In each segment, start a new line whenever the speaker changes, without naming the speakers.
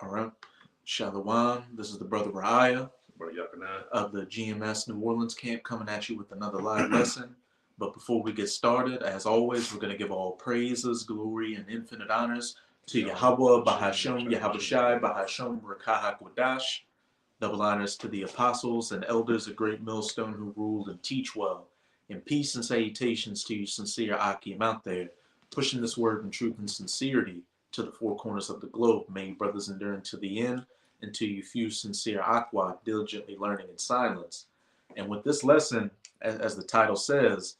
All right. Shalom. This is the brother Raya
Brother Yakanan.
of the GMS New Orleans camp coming at you with another live lesson. But before we get started, as always, we're going to give all praises, glory, and infinite honors to Yahweh, Bahasham, Yahushai, Bahasham, Rakah Kwadash. Double honors to the apostles and elders of Great Millstone who ruled and teach well. And peace and salutations to you, sincere Akim out there, pushing this word in truth and sincerity to the four corners of the globe. May you brothers endure to the end, and to you few sincere Aqua, diligently learning in silence. And with this lesson, as the title says,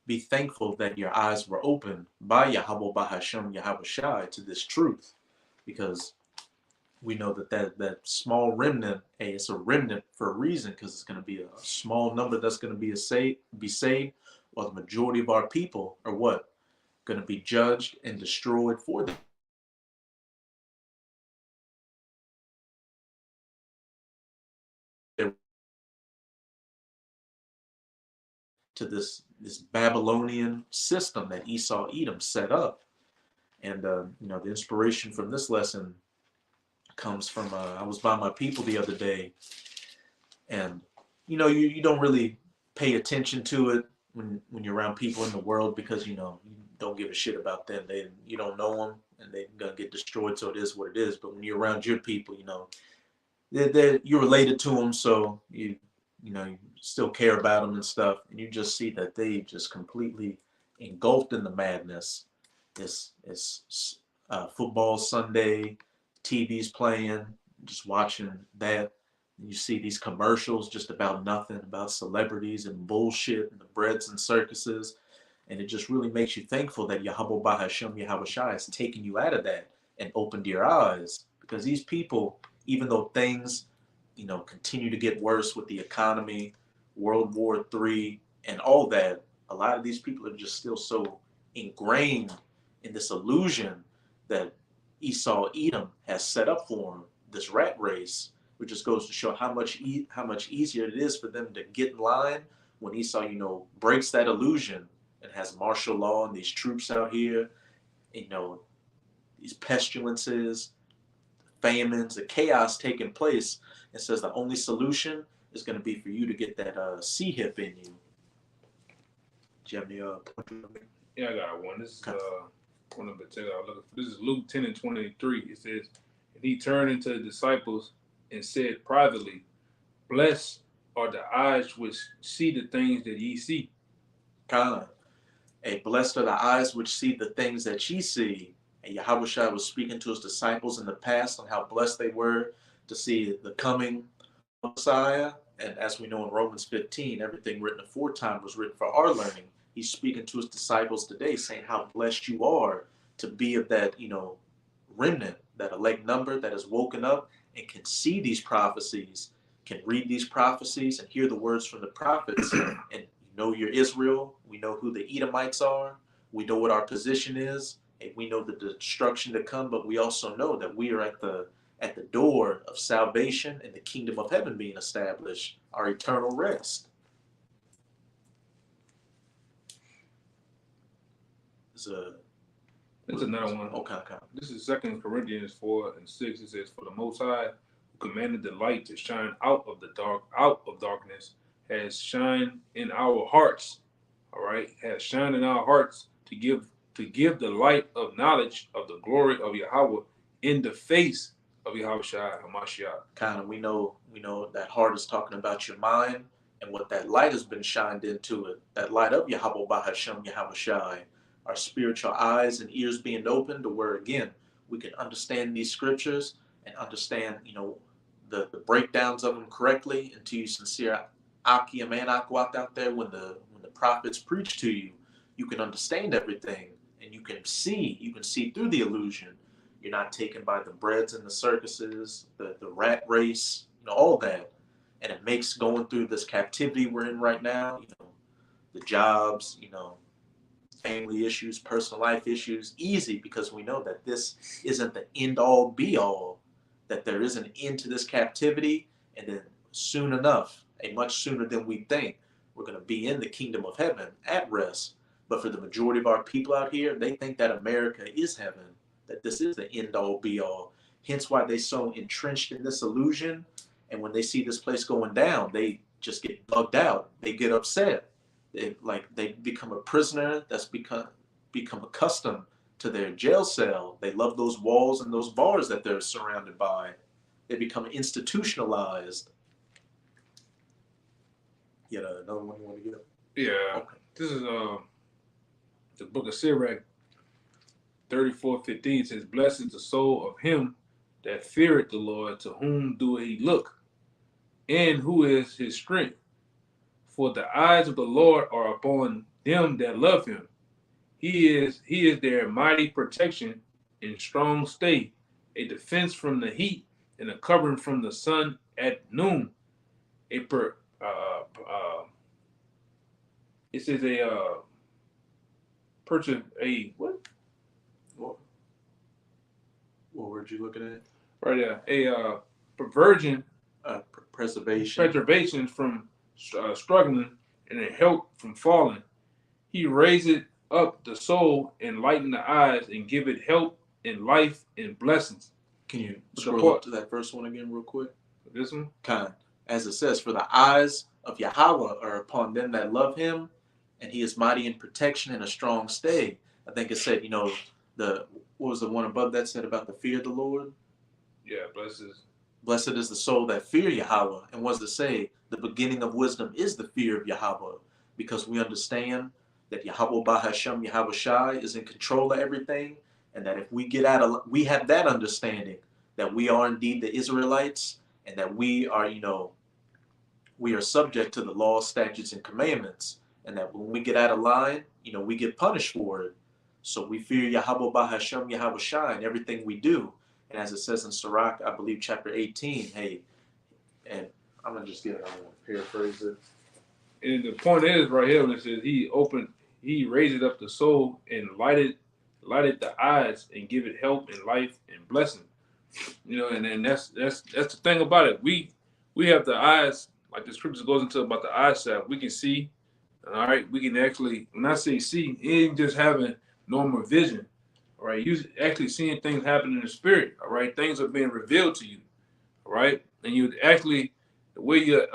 be thankful that your eyes were opened by Yahweh Bahasham Yahushai to this truth, because we know that small remnant, it's a remnant for a reason, because it's going to be a small number that's going to be saved, while the majority of our people are what? Going to be judged and destroyed for them. To this Babylonian system that Esau Edom set up. And the inspiration from this lesson comes from I was by my people the other day, and you don't really pay attention to it when you're around people in the world, because you don't give a shit about them. You don't know them, and they're gonna get destroyed. So it is what it is. But when you're around your people, you're related to them, so you still care about them and stuff, and you just see that they just completely engulfed in the madness. It's football Sunday, TV's playing, just watching that. And you see these commercials just about nothing, about celebrities and bullshit and the breads and circuses, and it just really makes you thankful that Yahweh Bahasham Yahushai has taken you out of that and opened your eyes, because these people, even though things continue to get worse with the economy, World War III, and all that, a lot of these people are just still so ingrained in this illusion that Esau Edom has set up for them, this rat race, which just goes to show how much easier it is for them to get in line when Esau, breaks that illusion and has martial law and these troops out here, these pestilences, famines, the chaos taking place, and says the only solution is going to be for you to get that C hip in you. Do you have any point?
Yeah, I got one. This is one of the text I was looking for. This is Luke 10:23. It says, "And he turned to the disciples and said privately, Blessed are the eyes which see the things that ye see."
God, blessed are the eyes which see the things that ye see. And Yahushua was speaking to his disciples in the past on how blessed they were to see the coming Messiah. And as we know in Romans 15, everything written aforetime was written for our learning. He's speaking to his disciples today, saying how blessed you are to be of that, remnant, that elect number that has woken up and can see these prophecies, can read these prophecies and hear the words from the prophets. And you're Israel. We know who the Edomites are. We know what our position is. And we know the destruction to come, but we also know that we are at the door of salvation and the kingdom of heaven being established, our eternal rest.
There's another one.
Okay.
This is 2 Corinthians 4:6. It says, "For the Most High, who commanded the light to shine out of darkness, has shined in our hearts." All right, has shined in our hearts to give the light of knowledge of the glory of Yahweh in the face of Yahushua Hamashiach.
Kind of, we know that heart is talking about your mind, and what that light has been shined into it. That light of Yahweh Bahasham Yahushai, our spiritual eyes and ears being opened to where again we can understand these scriptures and understand the breakdowns of them correctly. And to you sincere Akim and Akwat out there, when the prophets preach to you, you can understand everything, and you can see through the illusion. You're not taken by the breads and the circuses, the rat race, all that. And it makes going through this captivity we're in right now, the jobs, family issues, personal life issues, easy, because we know that this isn't the end all be all, that there is an end to this captivity, and then soon enough, much sooner than we think, we're going to be in the kingdom of heaven at rest. But for the majority of our people out here, they think that America is heaven, that this is the end all be all. Hence why they so entrenched in this illusion. And when they see this place going down, they just get bugged out. They get upset. They become a prisoner that's become accustomed to their jail cell. They love those walls and those bars that they're surrounded by. They become institutionalized. You know, another one you want to get?
Yeah.
Okay.
This is the book of Sirach 34:15 says, "Blessed is the soul of him that feareth the Lord, to whom do he look, and who is his strength. For the eyes of the Lord are upon them that love him. He is their mighty protection and strong stay, a defense from the heat and a covering from the sun at noon. It says purchase a what?
What word you looking at?
Right there, a perversion,
preservation
from struggling, and a help from falling. He raiseth up the soul, and lighten the eyes, and give it help and life and blessings."
Can you scroll up to that first one again real quick?
This one?
Kind. As it says, for the eyes of Yahweh are upon them that love him, and he is mighty in protection and a strong stay. I think it said, what was the one above that said about the fear of the Lord?
Yeah,
Blessed is the soul that fear Yahweh. And what does it say? The beginning of wisdom is the fear of Yahweh, because we understand that Yahweh Bahashem, Yahweh Shai is in control of everything, and that if we we have that understanding that we are indeed the Israelites, and that we are, we are subject to the laws, statutes, and commandments, and that when we get out of line, we get punished for it. So we fear Yahweh Bahashem, Yahweh Shai in everything we do. And as it says in Sirach, I believe chapter 18, hey, and I'm going to just get it, I'm going to paraphrase it.
And the point is right here when it says he raised up the soul and lighted the eyes and give it help and life and blessing. And then that's the thing about it. We have the eyes, like the scriptures goes into about the eyesight. We can see, all right. We can actually, when I say see, it ain't just having normal vision, all right. You actually seeing things happen in the spirit, all right. Things are being revealed to you, all right. And you actually, the way you're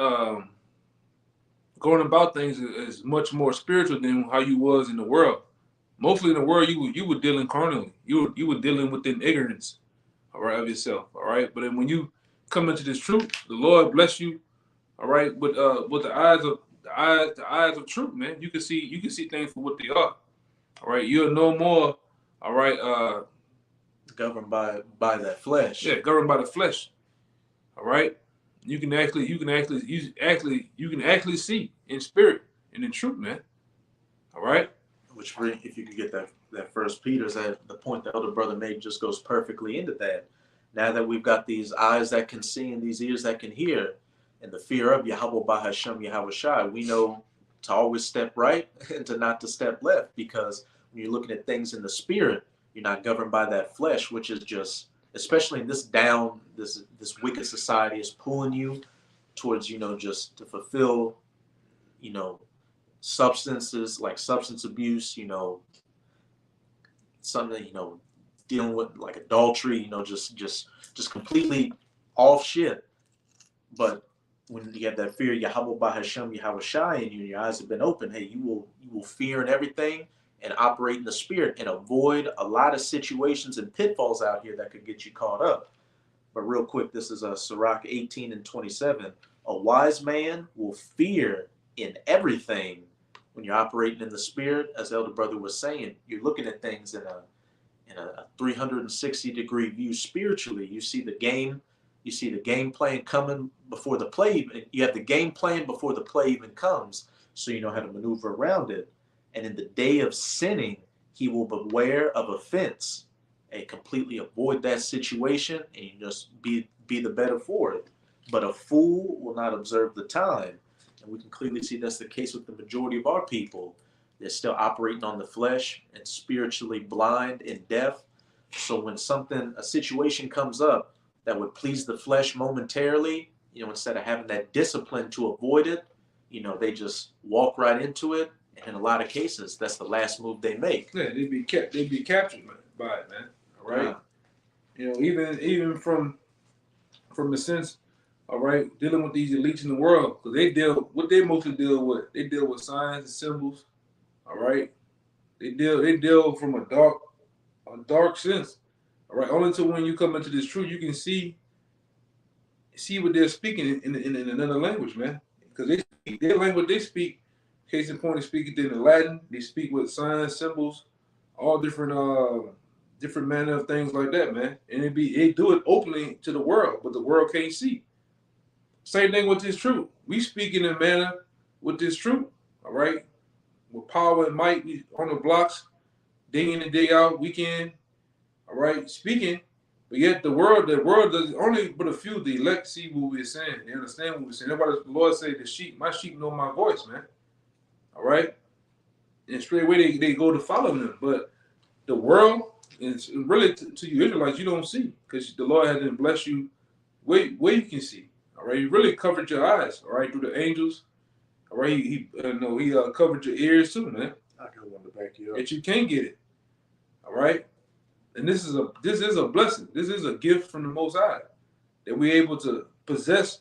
going about things is much more spiritual than how you was in the world. Mostly in the world, you were dealing carnally. You were dealing within ignorance, all right, of yourself, all right. But then when you come into this truth, the Lord bless you, all right, with the eyes of truth, man. You can see things for what they are, all right. You're no more, all right,
governed by that flesh.
Yeah, governed by the flesh, all right. You can actually see in spirit and in truth, man. All right.
Which, if you could get that First Peter's, that the point the elder brother made just goes perfectly into that. Now that we've got these eyes that can see and these ears that can hear, and the fear of Yahweh Bahashem, Yahweh Shai, we know to always step right and not to step left, because when you're looking at things in the spirit, you're not governed by that flesh, which is just, especially in this wicked society, is pulling you towards, just to fulfill, substances like substance abuse, something, dealing with like adultery, just completely off shit. But when you have that fear, Yahweh Bahashem, Yahweh Shai, and your eyes have been open, hey, you will fear in everything and operate in the spirit and avoid a lot of situations and pitfalls out here that could get you caught up. But real quick, this is Sirach 18:27. A wise man will fear in everything. When you're operating in the spirit, as Elder Brother was saying, you're looking at things in a 360-degree view spiritually. You see the game plan coming before the play. You have the game plan before the play even comes, so you know how to maneuver around it. And in the day of sinning, he will beware of offense and completely avoid that situation, and you just be the better for it. But a fool will not observe the time. And we can clearly see that's the case with the majority of our people. They're still operating on the flesh and spiritually blind and deaf. So when a situation comes up that would please the flesh momentarily, instead of having that discipline to avoid it, they just walk right into it. And in a lot of cases, that's the last move they make.
Yeah, they'd be captured by it, man. All right.
Yeah.
even from the sense, all right, dealing with these elites in the world, because they mostly deal with. They deal with signs and symbols, all right. They deal from a dark sense, all right. Only until when you come into this truth, you can see what they're speaking in another language, man. Because their language they speak. Case in point, they speak it in Latin. They speak with signs, symbols, all different manner of things like that, man. And they do it openly to the world, but the world can't see. Same thing with this truth. We speak in a manner with this truth, all right? With power and might, we on the blocks, day in and day out, weekend, all right, speaking. But yet the world does only but a few, the elect see what we're saying. They understand what we're saying. That's why the Lord said, my sheep know my voice, man. All right? And straight away they go to follow them. But the world, and really to you Israelites, you don't see, because the Lord hasn't blessed you where you can see. All right, He really covered your eyes. All right, through the angels. All right, He covered your ears too, man.
I got one to back you up.
That you can get it. All right, and this is a blessing. This is a gift from the Most High that we're able to possess.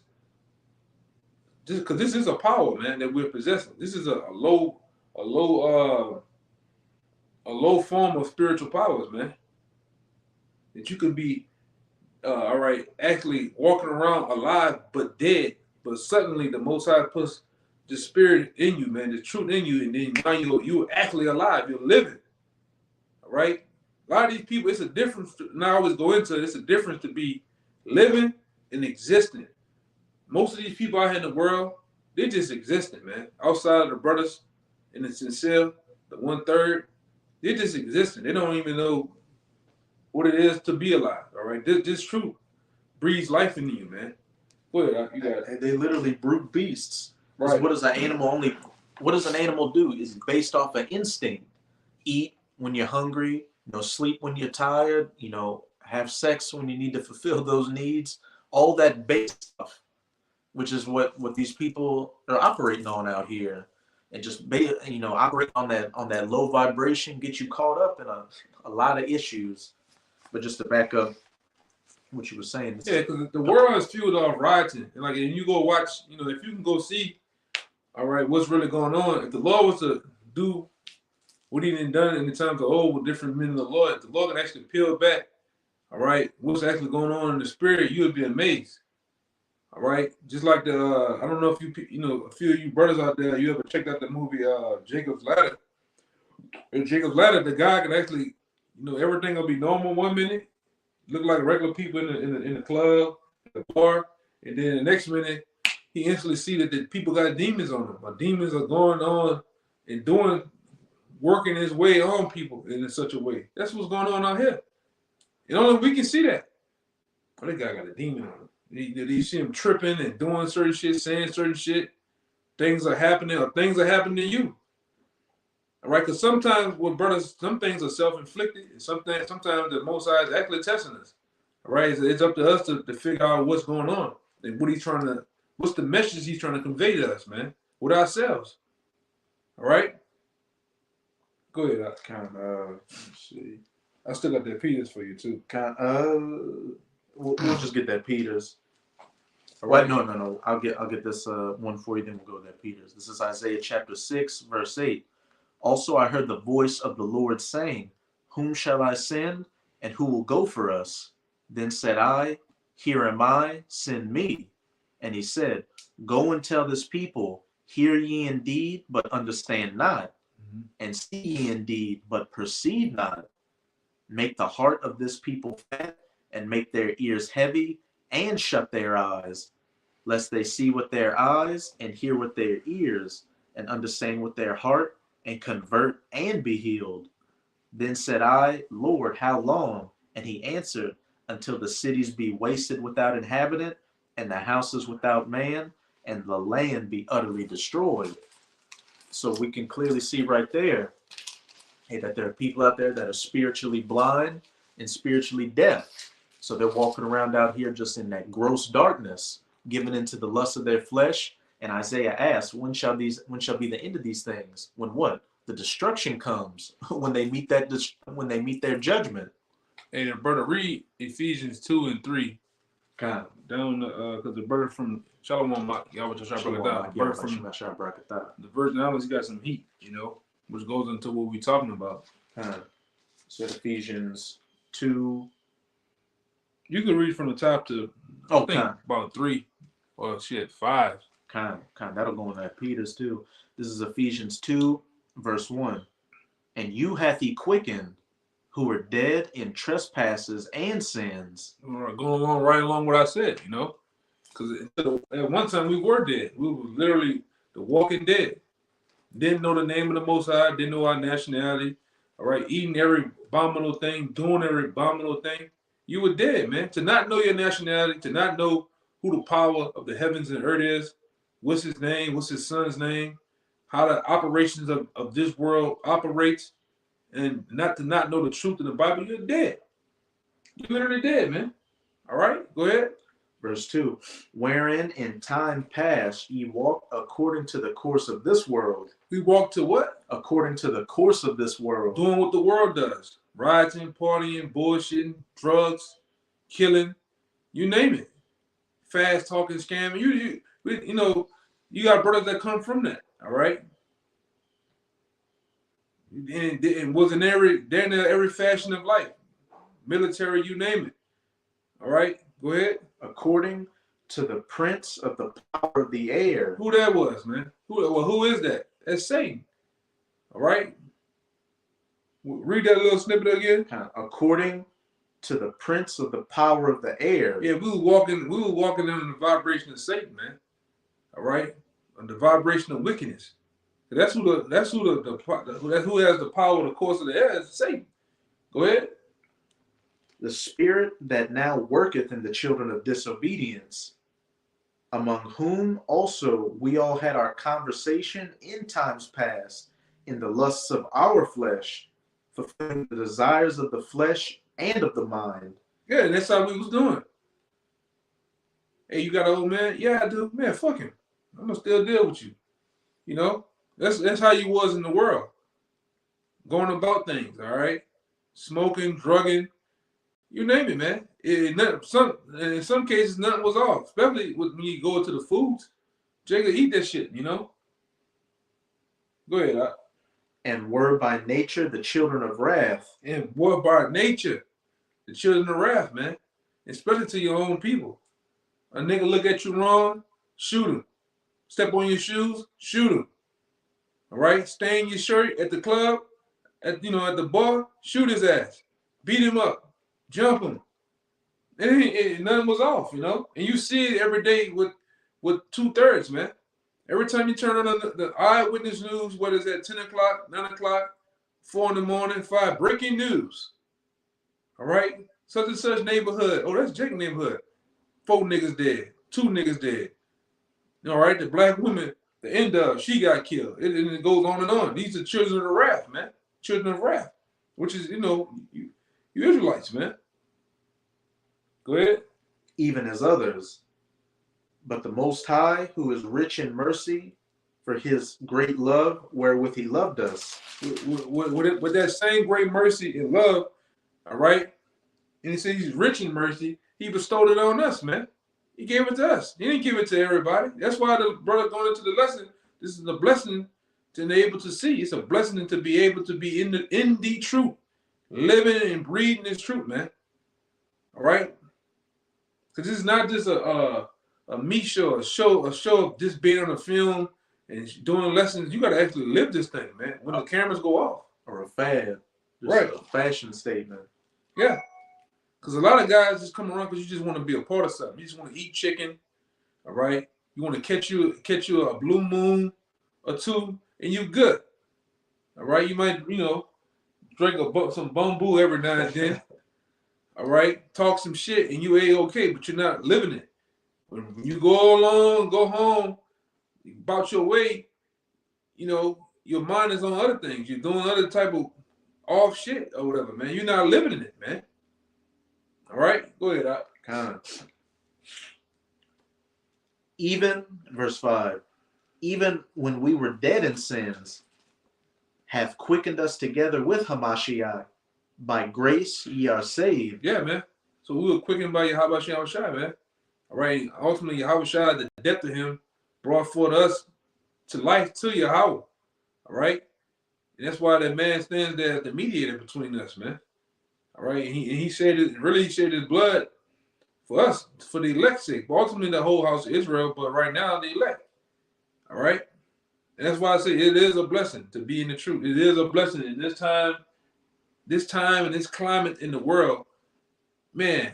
Because this is a power, man, that we're possessing. This is a low form of spiritual powers, man. That you could be, all right, actually walking around alive but dead, but suddenly the Most High puts the spirit in you, man, the truth in you, and then now you're actually alive, you're living. All right? A lot of these people, it's a difference. Now I always go into it, it's a difference to be living and existing. Most of these people out here in the world, they're just existing, man. Outside of the brothers in the sincere, the 1/3, they're just existing. They don't even know what it is to be alive. All right, this truth breathes life into you, man. Go ahead, you got it.
And they literally brute beasts.
Right.
What does an animal do? Is based off of instinct. Eat when you're hungry, sleep when you're tired, have sex when you need to fulfill those needs. All that base stuff, which is what these people are operating on out here. And just operate on that low vibration, get you caught up in a lot of issues. But just to back up what you were saying.
Yeah, because the world is fueled off rioting. And you go watch, if you can go see, all right, what's really going on. If the Lord was to do what He done in the times of old with different men of the Lord, if the Lord can actually peel back, all right, what's actually going on in the spirit, you would be amazed. All right, just like I don't know if a few of you brothers out there, you ever checked out the movie Jacob's Ladder? In Jacob's Ladder, the guy can actually, everything will be normal 1 minute, look like regular people in the club, the bar, and then the next minute he instantly see that the people got demons on them. Or demons are going on and working his way on people in such a way. That's what's going on out here. And only we can see that. Oh, that guy got a demon on him. You see him tripping and doing certain shit, saying certain shit. Things are happening, or things are happening to you. All right, because sometimes with brothers, some things are self-inflicted, and sometimes the Most High is actually testing us. All right, it's up to us to figure out what's going on and what's the message He's trying to convey to us, man, with ourselves. All right, go ahead. Let's see. I still got that Peters for you too.
We'll just get that Peters. Right. No. I'll get this one for you. Then we'll go to that Peters. This is Isaiah chapter 6, verse 8. Also, I heard the voice of the Lord saying, "Whom shall I send, and who will go for us?" Then said I, "Here am I, send me." And He said, "Go and tell this people, hear ye indeed, but understand not, and see ye indeed, but perceive not. Make the heart of this people fat, and make their ears heavy, and shut their eyes, lest they see with their eyes, and hear with their ears, and understand with their heart, and convert and be healed." Then said I, "Lord, how long?" And He answered, "Until the cities be wasted without inhabitant, and the houses without man, and the land be utterly destroyed." So we can clearly see right there, that there are people out there that are spiritually blind and spiritually deaf. So they're walking around out here just in that gross darkness, giving into the lust of their flesh. And Isaiah asks, when shall be the end of these things? When what? The destruction comes. When they meet their judgment.
Hey, the brother read Ephesians 2 and 3
Kind of.
down because the brother from Shalom, y'all was just trying to break it down. The brother from the Virgin Islands got some heat, you know, which goes into what we're talking about.
Kind of. So Ephesians 2.
You can read from the top to I think about 3 or 5.
Kind of. That'll go in that Peter's too. This is Ephesians 2, verse 1. And you hath he quickened who were dead in trespasses and sins.
Going along right along what I said, you know, because at one time we were dead. We were literally the walking dead. Didn't know the name of the Most High. Didn't know our nationality. All right, eating every abominable thing, doing every abominable thing. You were dead, man. To not know your nationality, to not know who the power of the heavens and earth is, what's his name, what's his son's name, how the operations of this world operates, and not to not know the truth of the Bible, you're dead. You're literally dead, man. All right, go ahead.
Verse 2, wherein in time past ye walked according to the course of this world.
We walk to what?
According to the course of this world.
Doing what the world does. Rioting, partying, bullshitting, drugs, killing, you name it. Fast talking, scamming. You know, you got brothers that come from that, all right? And was in every fashion of life. Military, you name it. All right, go ahead.
According to the prince of the power of the air.
Who that was, man? Who is that? That's Satan. All right. Read that little snippet again.
According to the prince of the power of the air.
Yeah, we were walking under the vibration of Satan, man. All right, under the vibration of wickedness. That's who who has the power of the course of the air is Satan. Go ahead.
The spirit that now worketh in the children of disobedience, among whom also we all had our conversation in times past, in the lusts of our flesh, fulfilling the desires of the flesh and of the mind.
Yeah, and that's how we was doing. Hey, you got an old man? Yeah, I do. Man, fuck him. I'm gonna still deal with you. You know, that's how you was in the world, going about things. All right, smoking, drugging. You name it, man. In some cases, nothing was off. Especially when you go to the foods. Jacob eat that shit, you know? Go ahead.
And were by nature the children of wrath.
And were by nature the children of wrath, man. Especially to your own people. A nigga look at you wrong, shoot him. Step on your shoes, shoot him. All right? Stain your shirt at the club, at the bar, shoot his ass. Beat him up. Jump him. And nothing was off, you know? And you see it every day with 2/3, man. Every time you turn on the eyewitness news, what is that, 10 o'clock, 9 o'clock, 4 in the morning, 5, breaking news. All right? Such and such neighborhood. Oh, that's Jake's neighborhood. 4 niggas dead. 2 niggas dead. All right? The black woman, the end of, she got killed. And it goes on and on. These are children of the wrath, man. Children of wrath. Which is, you Israelites, man. Go ahead.
Even as others. But the Most High, who is rich in mercy, for his great love wherewith he loved us.
With that same great mercy and love, all right? And he said he's rich in mercy. He bestowed it on us, man. He gave it to us. He didn't give it to everybody. That's why the brother going into the lesson, this is a blessing to be able to see. It's a blessing to be able to be in the truth. Living and breathing this truth, man. All right? Because this is not just a me show, a show of just being on a film and doing lessons. You got to actually live this thing, man, when the cameras go off.
Or a fad.
Right.
A fashion statement.
Yeah. Because a lot of guys just come around because you just want to be a part of something. You just want to eat chicken, all right? You want to catch you a blue moon or two, and you good. All right? You might, drink some bamboo every now and then. All right, talk some shit, and you A-okay, but you're not living it. When you go along, go home, about your way, your mind is on other things. You're doing other type of off shit or whatever, man. You're not living in it, man. All right, go ahead.
Even, verse 5, even when we were dead in sins, hath quickened us together with Hamashiach. by grace ye are saved.
Yeah, man. So we were quickened by Yahweh Shai, man. All right. Ultimately, Yahweh Shai, the death of him, brought forth us to life to Yahweh. All right. And that's why that man stands there as the mediator between us, man. All right. And he shed his blood for us, for the elect's sake. But ultimately, the whole house of Israel, but right now, the elect. All right. And that's why I say it is a blessing to be in the truth. It is a blessing in this time and this climate in the world, man.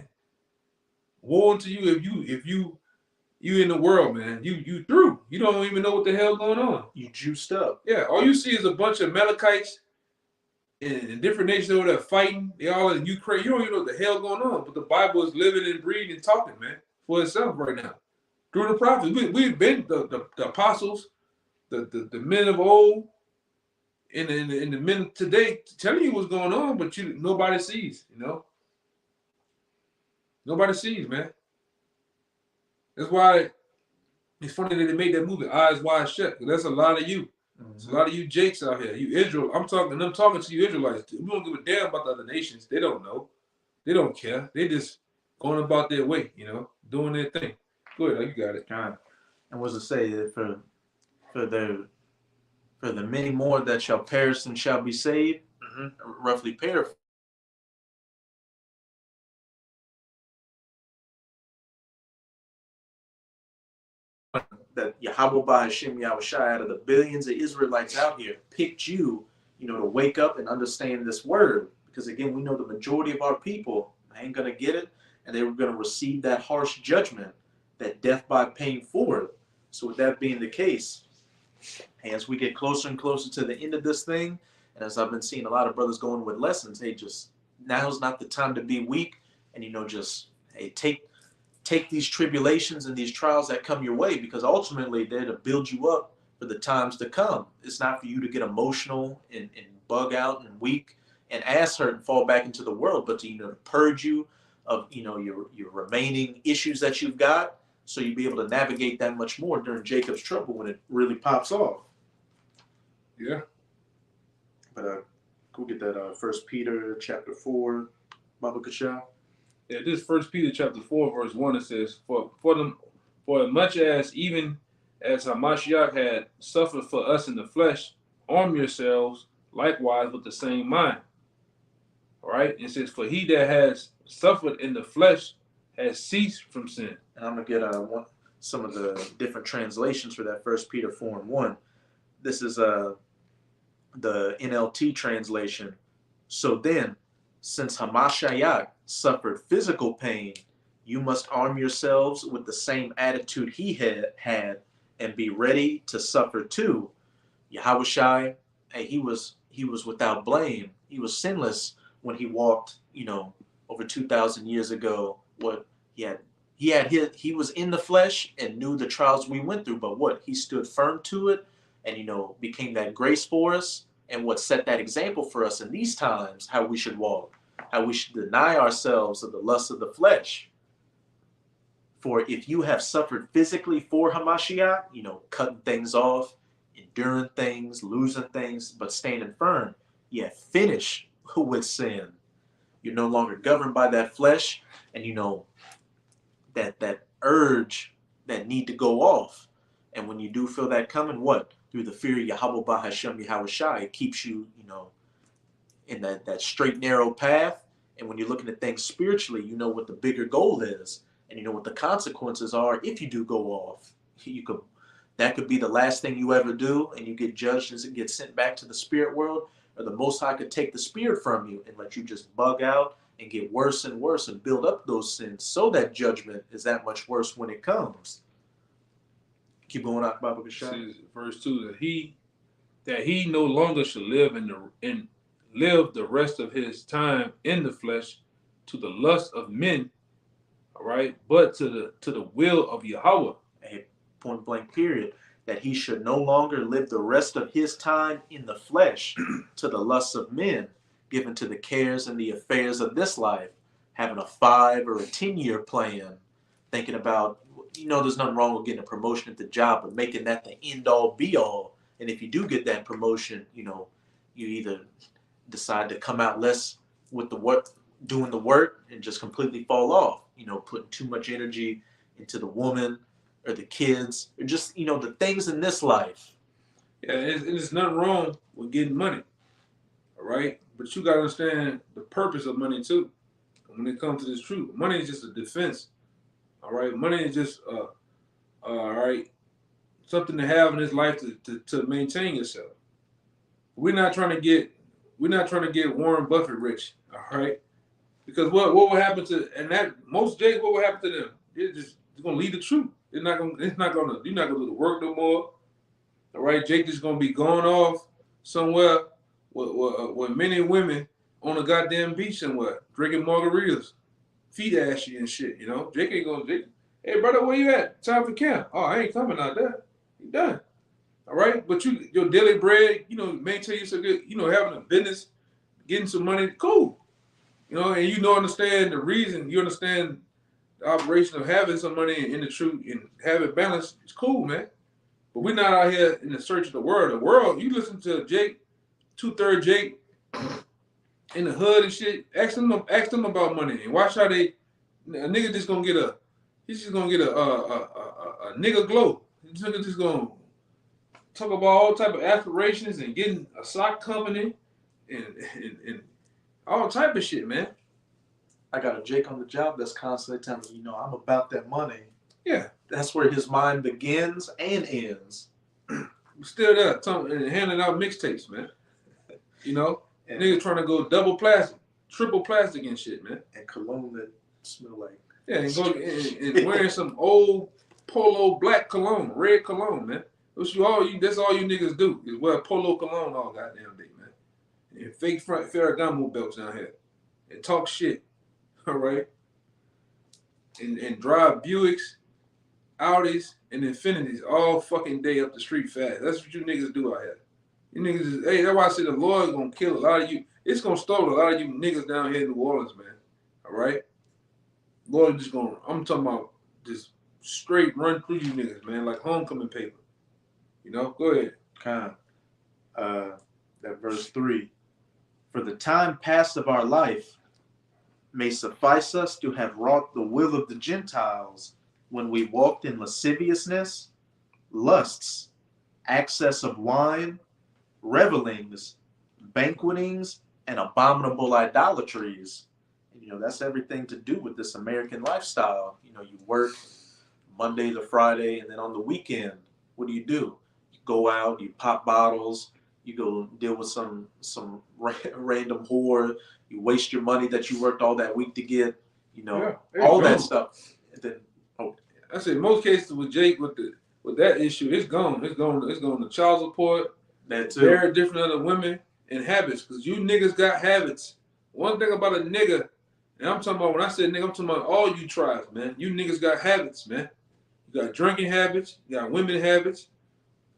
Woe unto you if you in the world, man. You through. You don't even know what the hell going on.
You juiced up.
Yeah, all you see is a bunch of Amalekites in different nations over there fighting. They all in Ukraine. You don't even know what the hell going on. But the Bible is living and breathing and talking, man, for itself right now. Through the prophets. We've been the apostles, the men of old, and the men today telling you what's going on, but nobody sees, you know. Nobody sees, man. That's why it's funny that they made that movie, Eyes Wide Shut. That's a lot of you. It's a lot of you Jakes out here. You Israel. I'm talking to you Israelites. We don't give a damn about the other nations. They don't know. They don't care. They just going about their way, you know, doing their thing. Go ahead, you got it.
God. And what's it say that for the many more that shall perish and shall be saved, roughly paraphrase. That Yahweh by Hashem Yahushai, out of the billions of Israelites out here, picked you, you know, to wake up and understand this word. Because again, we know the majority of our people ain't gonna get it, and they were gonna receive that harsh judgment, that death by paying for it. So with that being the case, as we get closer and closer to the end of this thing, and as I've been seeing a lot of brothers going with lessons, hey, just now's not the time to be weak, and you know, just hey, take these tribulations and these trials that come your way, because ultimately they're to build you up for the times to come. It's not for you to get emotional and bug out and weak and ass hurt and fall back into the world, but to, you know, to purge you of, you know, your remaining issues that you've got, so you'll be able to navigate that much more during Jacob's trouble when it really pops off.
Yeah.
But go get that 1 Peter chapter 4, Baba Kasha.
Yeah, this 1 Peter chapter 4, verse 1, it says, For as much as even as Hamashiach had suffered for us in the flesh, arm yourselves likewise with the same mind. All right? It says, for he that has suffered in the flesh has ceased from sin.
And I'm going to get some of the different translations for that 1 Peter 4 and 1. This is the NLT translation. So then, since Hamashiach suffered physical pain, you must arm yourselves with the same attitude he had and be ready to suffer too. Yahushai, hey, he was without blame. He was sinless when he walked, you know, over 2,000 years ago. What he was in the flesh and knew the trials we went through, but what? He stood firm to it and, you know, became that grace for us, and what set that example for us in these times, how we should walk, how we should deny ourselves of the lust of the flesh. For if you have suffered physically for Hamashiach, you know, cutting things off, enduring things, losing things, but standing firm, you have finished with sin. You're no longer governed by that flesh, and you know that urge, that need to go off. And when you do feel that coming, what? Through the fear of Yahweh Bahashem Yahushai, it keeps you, you know, in that straight, narrow path. And when you're looking at things spiritually, you know what the bigger goal is, and you know what the consequences are if you do go off. That could be the last thing you ever do, and you get judged and get sent back to the spirit world, or the Most High could take the spirit from you and let you just bug out and get worse and worse and build up those sins, so that judgment is that much worse when it comes. Keep going out, Baba Bashar.
Verse 2, that he no longer should live live the rest of his time in the flesh to the lust of men, all right, but to the will of Yahweh.
A point blank period. That he should no longer live the rest of his time in the flesh to the lusts of men, given to the cares and the affairs of this life, having a 5 or a 10-year plan, thinking about, you know, there's nothing wrong with getting a promotion at the job, but making that the end all be all. And if you do get that promotion, you know, you either decide to come out less with the work, doing the work, and just completely fall off. You know, putting too much energy into the woman or the kids, or just, you know, the things in this life.
Yeah, there's nothing wrong with getting money, all right? But you gotta understand the purpose of money too. When it comes to this truth, money is just a defense, all right? Money is just all right, something to have in this life to maintain yourself. We're not trying to get Warren Buffett rich, all right? Because what will happen to, and that most Jakes, what will happen to them? It's gonna lead the truth. You're not gonna do the work no more. All right, Jake is gonna be going off somewhere with many women on a goddamn beach somewhere, drinking margaritas, feet ashy and shit. You know, Jake ain't gonna. Hey brother, where you at? Time for camp. Oh, I ain't coming out there. You done. All right, but your daily bread, you know, maintain yourself good. You know, having a business, getting some money, cool. You know, and you don't understand the reason. You understand the operation of having some money in the truth and having balance. It's cool, man. But we're not out here in the search of the world. The world, you listen to Jake, 2/3 Jake, in the hood and shit. Ask them about money and watch how a nigga just gonna get a nigga glow. This nigga just gonna talk about all type of aspirations and getting a sock company and all type of shit, man.
I got a Jake on the job that's constantly telling me, you know, I'm about that money.
Yeah.
That's where his mind begins and ends.
Still there, and handing out mixtapes, man. You know, and nigga trying to go double plastic, triple plastic and shit, man.
And cologne that smell like.
Yeah, and go and wearing some old polo black cologne, red cologne, man. That's all you niggas do is wear polo cologne all goddamn day, man. And fake front Ferragamo belts down here, and talk shit, all right. And drive Buicks, Audis, and Infinities all fucking day up the street fast. That's what you niggas do out here. You niggas is, hey, that's why I said the Lord is gonna kill a lot of you. It's gonna stall a lot of you niggas down here in New Orleans, man. All right? Lord just gonna, I'm talking about just straight run through you niggas, man, like homecoming paper. You know, go ahead.
That verse 3. For the time past of our life may suffice us to have wrought the will of the Gentiles when we walked in lasciviousness, lusts, excess of wine, revelings, banquetings, and abominable idolatries. And, you know, that's everything to do with this American lifestyle. You know, you work Monday to Friday, and then on the weekend, what do? You go out, you pop bottles, you go deal with some random whore, you waste your money that you worked all that week to get, you know, all that stuff. And then,
I said, in most cases with Jake, with that issue, it's gone to child support.
That too.
Very different other women and habits, because you niggas got habits. One thing about a nigga, and I'm talking about, when I say nigga, I'm talking about all you tribes, man. You niggas got habits, man. You got drinking habits, you got women habits,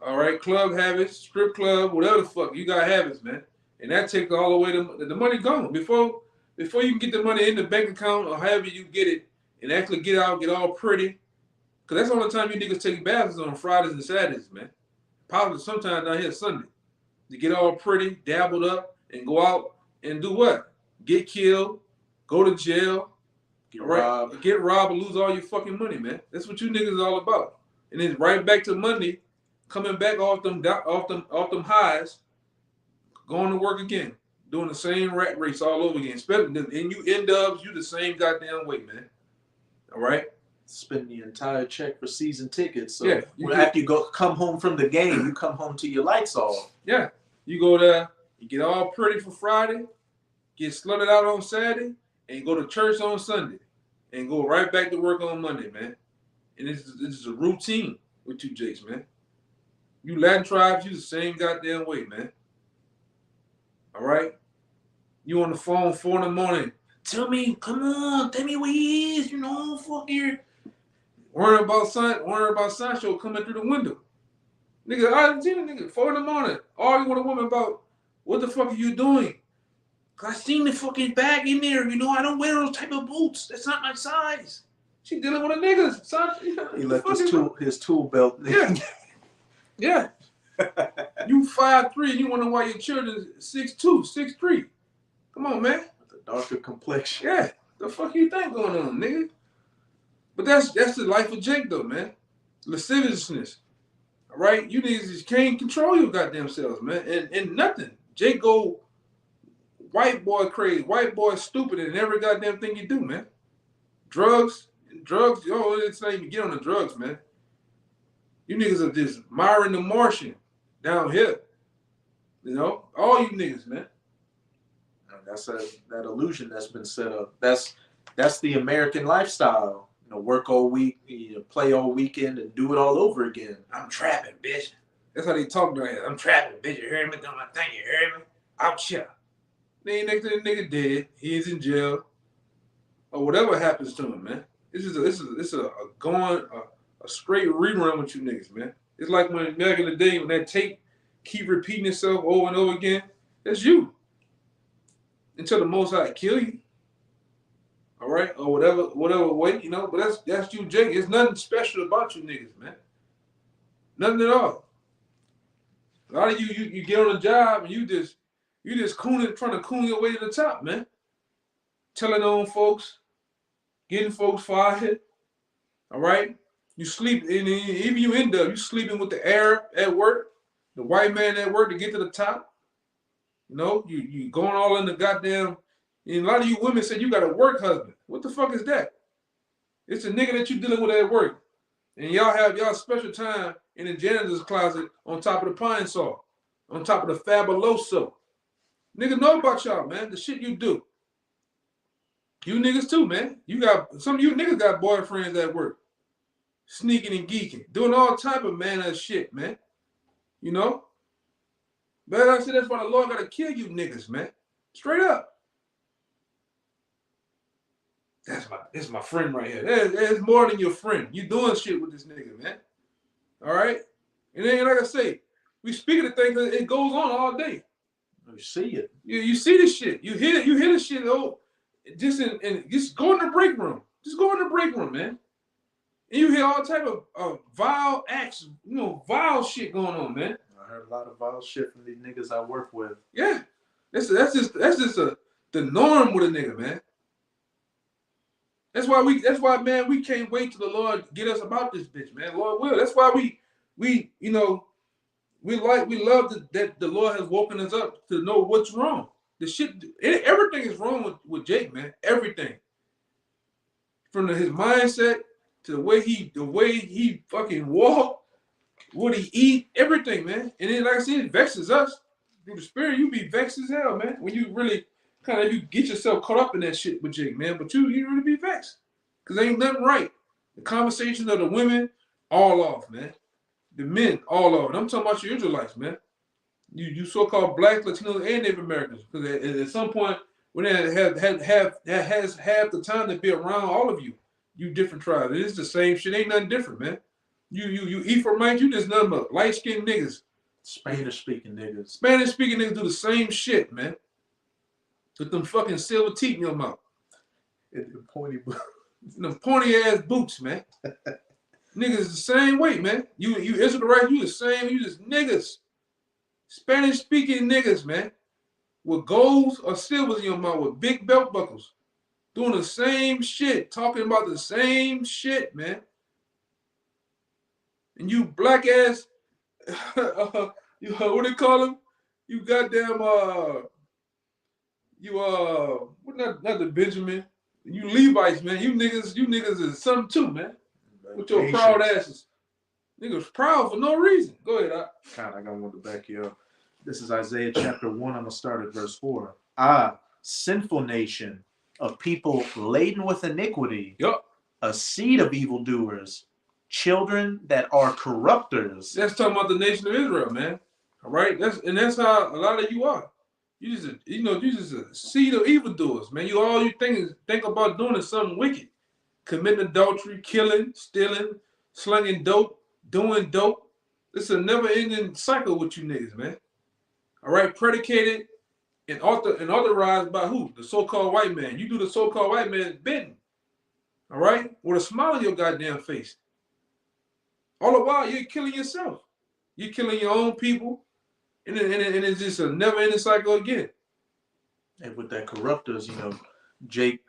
all right, club habits, strip club, whatever the fuck. You got habits, man. And that takes all the way to the money gone. Before you can get the money in the bank account or however you get it and actually get out, get all pretty, because that's the only time you niggas take baths on Fridays and Saturdays, man. Probably sometimes down here Sunday. To get all pretty, dabbled up, and go out and do what? Get killed, go to jail, get robbed, and lose all your fucking money, man. That's what you niggas is all about. And then right back to Monday, coming back off them highs, going to work again, doing the same rat race all over again. And you N-Dubs, you the same goddamn way, man. All right?
Spend the entire check for season tickets. So
yeah,
after you come home from the game, you come home to your lights off.
Yeah. You go there, you get all pretty for Friday, get slutted out on Saturday, and you go to church on Sunday, and go right back to work on Monday, man. And this is a routine with you Jakes, man. You Latin tribes, you the same goddamn way, man. All right? You on the phone 4 a.m. Tell me, come on, tell me where he is, you know, fuck here. Worrying about Sancho coming through the window. Nigga, Argentina, nigga, 4 a.m. Arguing with a woman about what the fuck are you doing? Cause I seen the fucking bag in there, you know, I don't wear those type of boots. That's not my size. She dealing with a nigga.
He left his tool belt.
Yeah. Yeah. You 5'3", you wonder why your children 6'2", 6'3". Come on, man.
darker complexion.
Yeah, the fuck you think going on, nigga? But that's the life of Jake, though, man. Lasciviousness. All right? You niggas just can't control your goddamn selves, man. And nothing. Jake go white boy crazy, white boy stupid in every goddamn thing you do, man. Drugs, yo, it's not even get on the drugs, man. You niggas are just Myron the Martian down here. You know? All you niggas, man.
That's that illusion that's been set up. That's the American lifestyle. You know, work all week, play all weekend, and do it all over again.
I'm trapping, bitch. That's how they talk down here. I'm trapping, bitch. You hear me? Doing my thing. You hear me? Out here. Then next to the nigga dead. He's in jail. Or whatever happens to him, man. This is a straight rerun with you niggas, man. It's like when back in the day when that tape keep repeating itself over and over again. That's you. Until the Most High kill you. All right? Or whatever way, you know. But that's you, Jake. It's nothing special about you niggas, man. Nothing at all. A lot of you get on a job and you just trying to coon your way to the top, man. Telling on folks, getting folks fired. All right? You sleep, and even you end up, you sleeping with the Arab at work, the white man at work to get to the top. You know, you going all in the goddamn, and a lot of you women say you got a work husband. What the fuck is that? It's a nigga that you dealing with at work. And y'all have y'all special time in the janitor's closet on top of the pine saw, on top of the fabuloso. Niggas know about y'all, man. The shit you do. You niggas too, man. Some of you niggas got boyfriends at work. Sneaking and geeking. Doing all type of manner of shit, man. You know? But like I said, that's why the Lord gotta kill you niggas, man. Straight up. That's my friend right here. There's more than your friend. You doing shit with this nigga, man. All right? And then, like I say, we speak of the thing because it goes on all day.
You see it.
You see this shit. You hear the shit. Oh, just go in the break room. Just go in the break room, man. And you hear all type of vile acts, vile shit going on, man.
I heard a lot of vile shit from these niggas I work with.
Yeah, that's just the norm with a nigga, man. That's why, man, we can't wait till the Lord get us about this bitch, man. Lord will. That's why we love that the Lord has woken us up to know what's wrong. The shit, everything is wrong with Jake, man. Everything. From his mindset to the way he fucking walk, what he eat, everything, man. And then, like I said, it vexes us. Through the spirit, you be vexed as hell, man. When you really you get yourself caught up in that shit with Jake, man. But you really be vexed. Because ain't nothing right. The conversations of the women, all off, man. The men, all off. And I'm talking about your Israelites, man. You so-called Blacks, Latinos, and Native Americans. Because at some point, when they has half the time to be around all of you different tribes. It's the same shit. Ain't nothing different, man. You Ephraimites, you just nothing but light-skinned niggas.
Spanish-speaking niggas.
Spanish-speaking niggas do the same shit, man. With them fucking silver teeth in your mouth.
And the pointy boots.
Them pointy-ass boots, man. Niggas the same way, man. You Israelite, you the same. You just niggas. Spanish-speaking niggas, man. With golds or silvers in your mouth, with big belt buckles. Doing the same shit. Talking about the same shit, man. And you black ass, what they call them? You goddamn, not the Benjamin. You Levites, man. You niggas is something too, man. With your proud asses. Niggas proud for no reason. Go ahead,
God, I got one to back you up. This is Isaiah chapter 1. I'm going to start at verse 4. Sinful nation, of people laden with iniquity,
yup,
a seed of evildoers, children that are corrupters.
That's talking about the nation of Israel, man. All right? That's how a lot of you are. You just a seed of evildoers, man. All you think about doing is something wicked. Committing adultery, killing, stealing, slinging dope, doing dope. It's a never-ending cycle with you niggas, man. All right? Predicated and authorized by who? The so-called white man. You do the so-called white man's bidding. All right? With a smile on your goddamn face. All the while, you're killing yourself. You're killing your own people. And it's just a never-ending cycle again.
And with that corruptors, Jake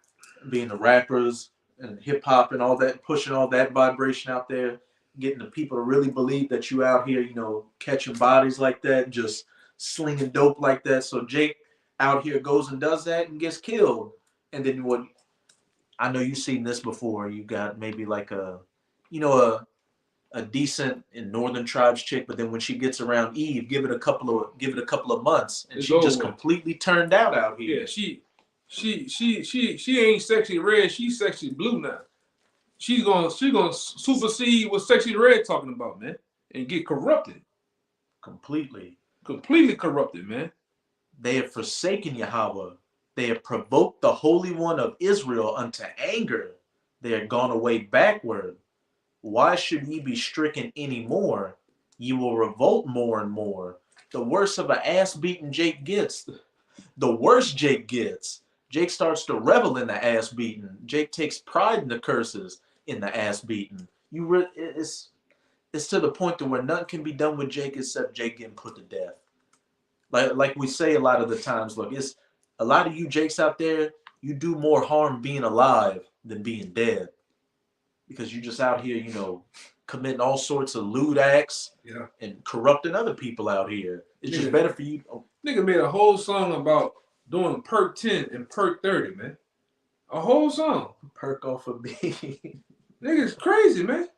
being the rappers and hip hop and all that, pushing all that vibration out there, getting the people to really believe that you out here, catching bodies like that, just slinging dope like that. So Jake out here goes and does that and gets killed. And then what? I know you've seen this before. You got maybe like a decent in Northern Tribes chick, but then when she gets around Eve, give it a couple of months, and she just completely turned out here.
Yeah, she ain't sexy red. She's sexy blue now. She's gonna supersede what sexy red talking about, man, and get corrupted. Completely corrupted, man.
They have forsaken Yahweh. They have provoked the Holy One of Israel unto anger. They are gone away backward. Why should ye be stricken any more? Ye will revolt more and more. The worse of an ass beating Jake gets, the worse Jake gets. Jake starts to revel in the ass beating. Jake takes pride in the curses in the ass beating. It's to the point to where nothing can be done with Jake except Jake getting put to death. Like we say a lot of the times, look, it's a lot of you Jakes out there, you do more harm being alive than being dead. Because you're just out here, committing all sorts of lewd acts and corrupting other people out here. It's just better for you.
Nigga made a whole song about doing perk 10 and perk 30, man. A whole song.
Perk off of me.
Nigga's crazy, man.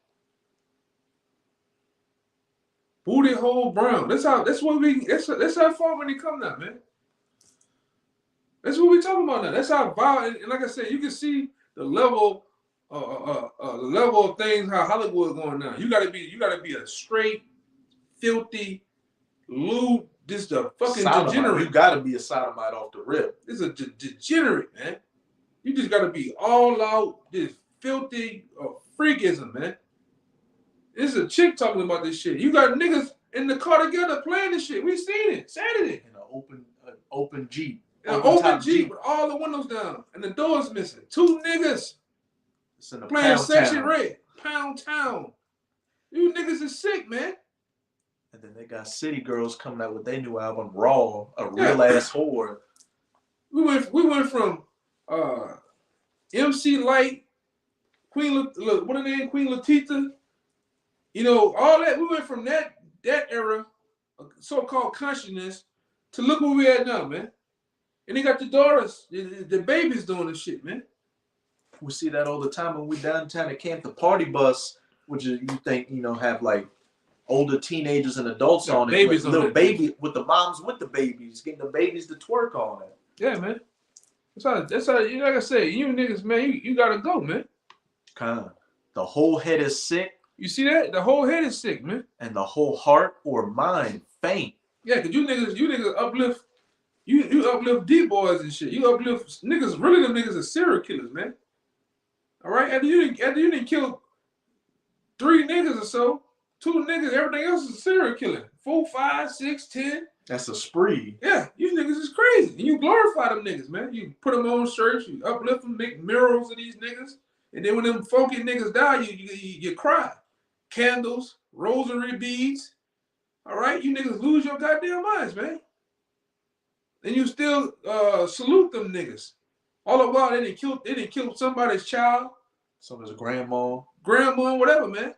Booty hole brown. That's how far when they come now, man. That's what we talking about now. That's how violent, and like I said, you can see the level of things how Hollywood going now. You gotta be a straight, filthy, lewd, just a fucking
sodomite.
Degenerate.
You gotta be a sodomite off the rip.
This is a degenerate, man. You just gotta be all out, this filthy freakism, man. This is a chick talking about this shit. You got niggas in the car together playing this shit. We seen it Saturday.
In an open Jeep.
In an open Jeep with all the windows down and the doors missing. Two niggas playing Section Red. Pound Town. You niggas is sick, man.
And then they got City Girls coming out with their new album, Raw, a real ass whore.
We went from MC Light, Queen Latifah, all that. We went from that era, so-called consciousness, to look where we at now, man. And they got the daughters, the babies doing this shit, man.
We see that all the time when we downtown at Camp, the party bus, which is, you think, have like older teenagers and adults on it.
Babies
on little baby with the moms with the babies, getting the babies to twerk on it.
Yeah, man. That's how like I say, you niggas, man, you gotta go, man.
The whole head is sick.
You see that? The whole head is sick, man.
And the whole heart or mind faint.
Yeah, cause you niggas uplift, you uplift D-boys and shit. You uplift niggas. Really, them niggas are serial killers, man. All right, after you didn't kill 3 niggas or so, 2 niggas, everything else is serial killing. 4, 5, 6, 10.
That's a spree.
Yeah, you niggas is crazy. And you glorify them niggas, man. You put them on shirts, you uplift them, make murals of these niggas. And then when them funky niggas die, you cry. Candles, rosary beads. All right, you niggas lose your goddamn minds, man. And you still salute them niggas. All the while they didn't kill somebody's child.
Somebody's grandma.
Grandma, whatever, man.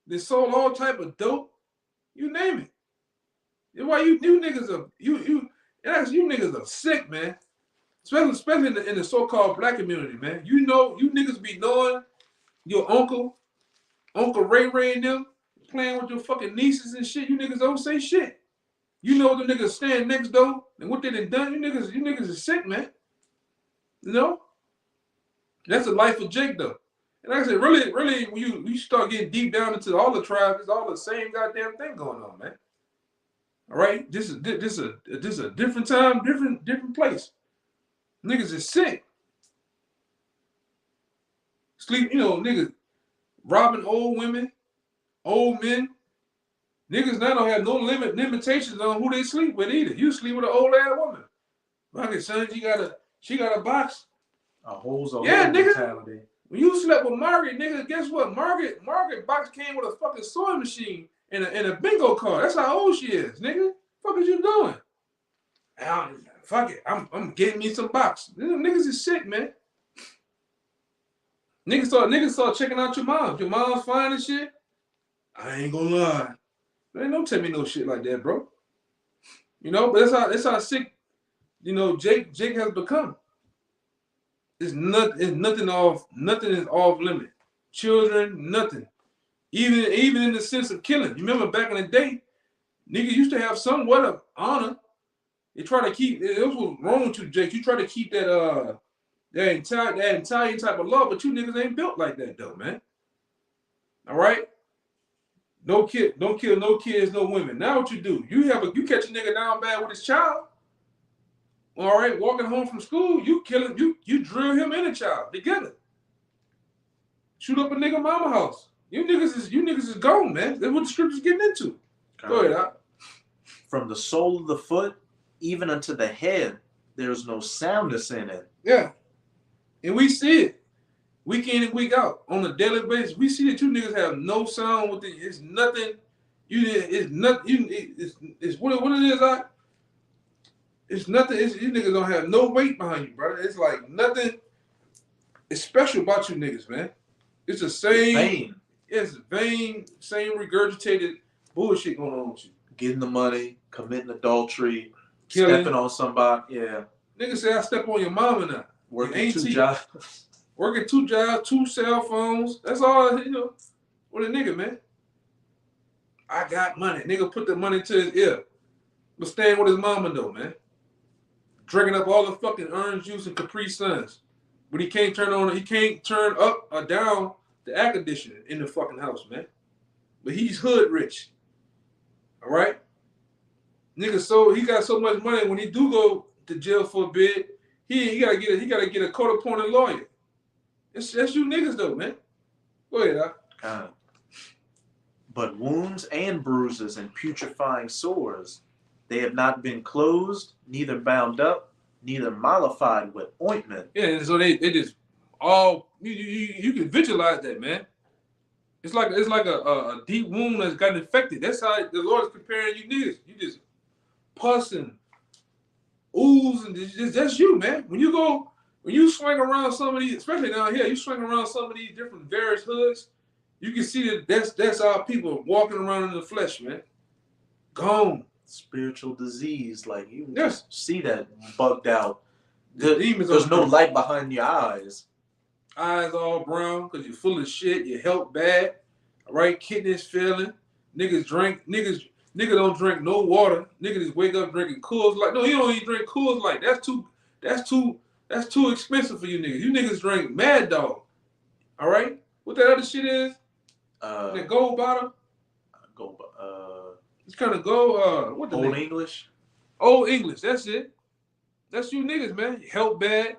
They sold all type of dope. You name it. That's why you niggas are you niggas are sick, man. Especially in the so-called black community, man. You niggas be knowing your Uncle Ray and them playing with your fucking nieces and shit. You niggas don't say shit. You know the niggas stand next door and what they done. You niggas is sick, man. That's the life of Jake, though. And like I said, really, when you start getting deep down into all the tribes, it's all the same goddamn thing going on, man. All right, this is a different time, different place. Niggas is sick. Sleep, niggas robbing old women, old men. Niggas now don't have no limitations on who they sleep with either. You sleep with an old ass woman. Rocket son, she got a box.
A hole's a hole
mentality. When you slept with Margaret, nigga, guess what? Margaret box came with a fucking sewing machine and a bingo card. That's how old she is, nigga. Fuck is you doing? fuck it, I'm getting me some box. Niggas is sick, man. Niggas start checking out your mom. Your mom's fine and shit. I ain't gonna lie. Man, don't tell me no shit like that, bro. You know, but that's how sick, you know, Jake has become. Nothing is off limit. Children, nothing. Even in the sense of killing. You remember back in the day, niggas used to have somewhat of honor. They try to keep it was what's wrong with you, Jake. You try to keep that Italian type of law, but you niggas ain't built like that though, man. All right? Don't kill no kids, no women. Now what you do? You catch a nigga down bad with his child. All right, walking home from school, you kill him, you drill him and a child together. Shoot up a nigga mama house. You niggas is gone, man. That's what the scripture's getting into. Go ahead, Al.
From the sole of the foot even unto the head, there's no soundness in it.
Yeah. And we see it week in and week out on a daily basis. We see that you niggas have no sound with it. It's nothing. It's what it is, Al. It's nothing. You niggas don't have no weight behind you, brother. It's like nothing. It's special about you niggas, man. It's the same.
Vain.
It's vain, same regurgitated bullshit going on with you.
Getting the money, committing adultery,
Killing.
stepping on somebody. Yeah.
Niggas say I step on your mama now.
Working 2 jobs.
Working 2 jobs, 2 cell phones. That's all, you know. What a nigga, man. I got money. Nigga put the money to his ear. But staying with his mama though, man. Drinking up all the fucking orange juice and Capri Suns. But he can't turn up or down the air conditioner in the fucking house, man. But he's hood rich. All right? Nigga, he got so much money when he do go to jail for a bit, he gotta get a court-appointed lawyer. That's you niggas though, man. Go ahead, Al.
But wounds and bruises and putrefying sores, they have not been closed, neither bound up, neither mollified with ointment.
Yeah, and so they just all you can visualize that, man. It's like a deep wound that's gotten infected. That's how the Lord is comparing you niggas. You just pussing, ooze, and that's you, man. When you swing around some of these, especially down here, you swing around some of these different various hoods, you can see that that's our people walking around in the flesh, man. Gone.
Spiritual disease, like you
Yes.
just see that bugged out.
Demons
There's
on
no
them.
light behind your eyes.
Eyes all brown because you're full of shit. Your health bad. All right, kidneys failing. Niggas don't drink no water. Niggas just wake up drinking Coors Light. No, you don't even drink Coors Light. That's too expensive for you niggas. You niggas drink Mad Dog. All right, what that other shit is? That gold bottle. It's kind of gold. What the
Old
name?
English.
Old English. That's it. That's you niggas, man. Your health bad.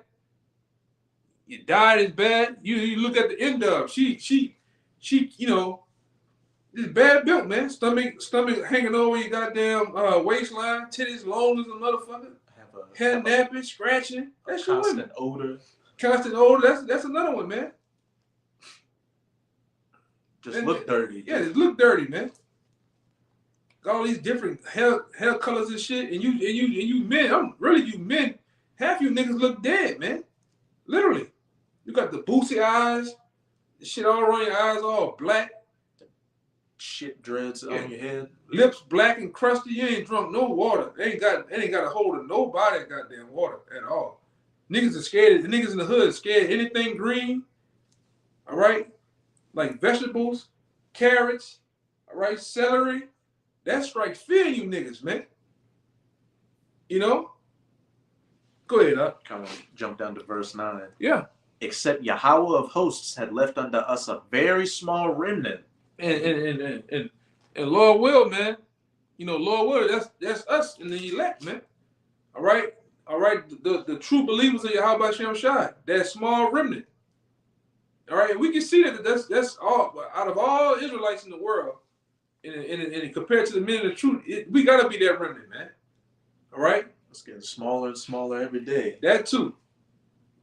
Your diet is bad. You look at the end of she, you know, this bad built, man. Stomach hanging over your goddamn waistline. Titties long as a motherfucker. Hair napping, scratching. That's your women. Constant odor. That's another one, man.
Just look dirty.
Yeah, just look dirty, man. Got all these different hair colors and shit, and you men. You men. Half you niggas look dead, man. Literally. You got the boosie eyes, the shit all around your eyes, all black.
Shit dreads on your head.
Lips black and crusty. You ain't drunk no water. Ain't got a hold of nobody goddamn water at all. Niggas are scared. The niggas in the hood scared anything green. All right, like vegetables, carrots. All right, celery. That strikes fear in you niggas, man. You know. Go ahead, huh?
Kind of jump down to verse 9.
Yeah.
Except Yahweh of hosts had left unto us a very small remnant.
And Lord will, man. You know, Lord will, that's us in the elect, man. All right. The true believers of Yahweh Shem Shai, that small remnant. All right, we can see that's all out of all Israelites in the world, and compared to the men of the truth, we gotta be that remnant, man. All right.
It's getting smaller and smaller every day.
That too.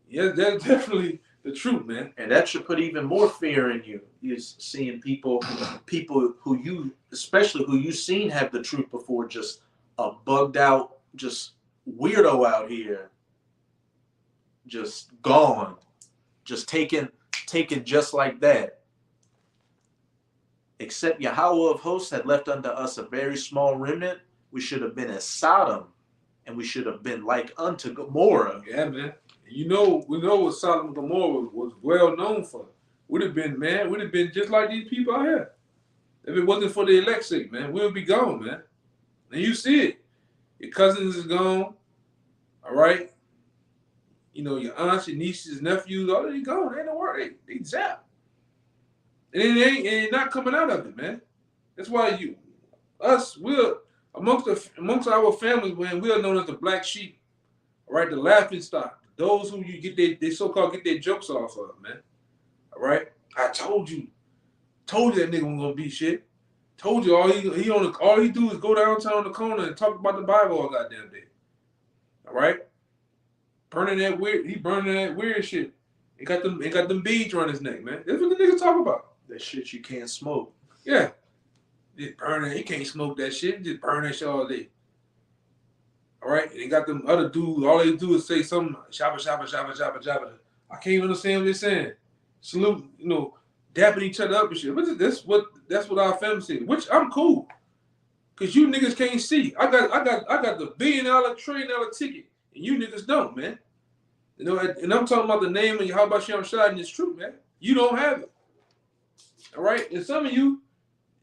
Yeah, that's definitely the truth, man.
And that should put even more fear in you. You're seeing people who you, especially who you've seen have the truth before, just bugged out, just weirdo out here just gone, just taken just like that. Except Yahweh of hosts had left unto us a very small remnant, we should have been as Sodom, and we should have been like unto Gomorrah.
Yeah, man. We know what Sodom and Gomorrah was well known for. We'd have been just like these people out here. If it wasn't for the elect's sake, man, we would be gone, man. And you see it. Your cousins is gone. All right. You know, your aunts, your nieces, nephews, all they gone. They ain't no worry. They zapped. And it ain't not coming out of it, man. That's why we're amongst our families, man, we are known as the black sheep, all right, the laughing stock, those who you get they so-called get their jokes off of, man. All right, I told you that nigga wasn't gonna be shit. Told you all he do is go downtown in the corner and talk about the Bible all goddamn day. All right, burning that weird shit. He got them beads around his neck, man. That's what the niggas talk about.
That shit you can't smoke.
Yeah. Just burn it. He can't smoke that shit. Just burn that shit all day. All right? And they got them other dudes. All they do is say something. Shabba, shabba, shabba, shabba, shabba. I can't even understand what they're saying. Salute, dapping each other up and shit. That's what our family said. Which I'm cool. Cause you niggas can't see. I got the $1 billion, $1 trillion ticket. And you niggas don't, man. And I'm talking about the name of how about Shem Shad, and it's true, man. You don't have it. All right? And some of you,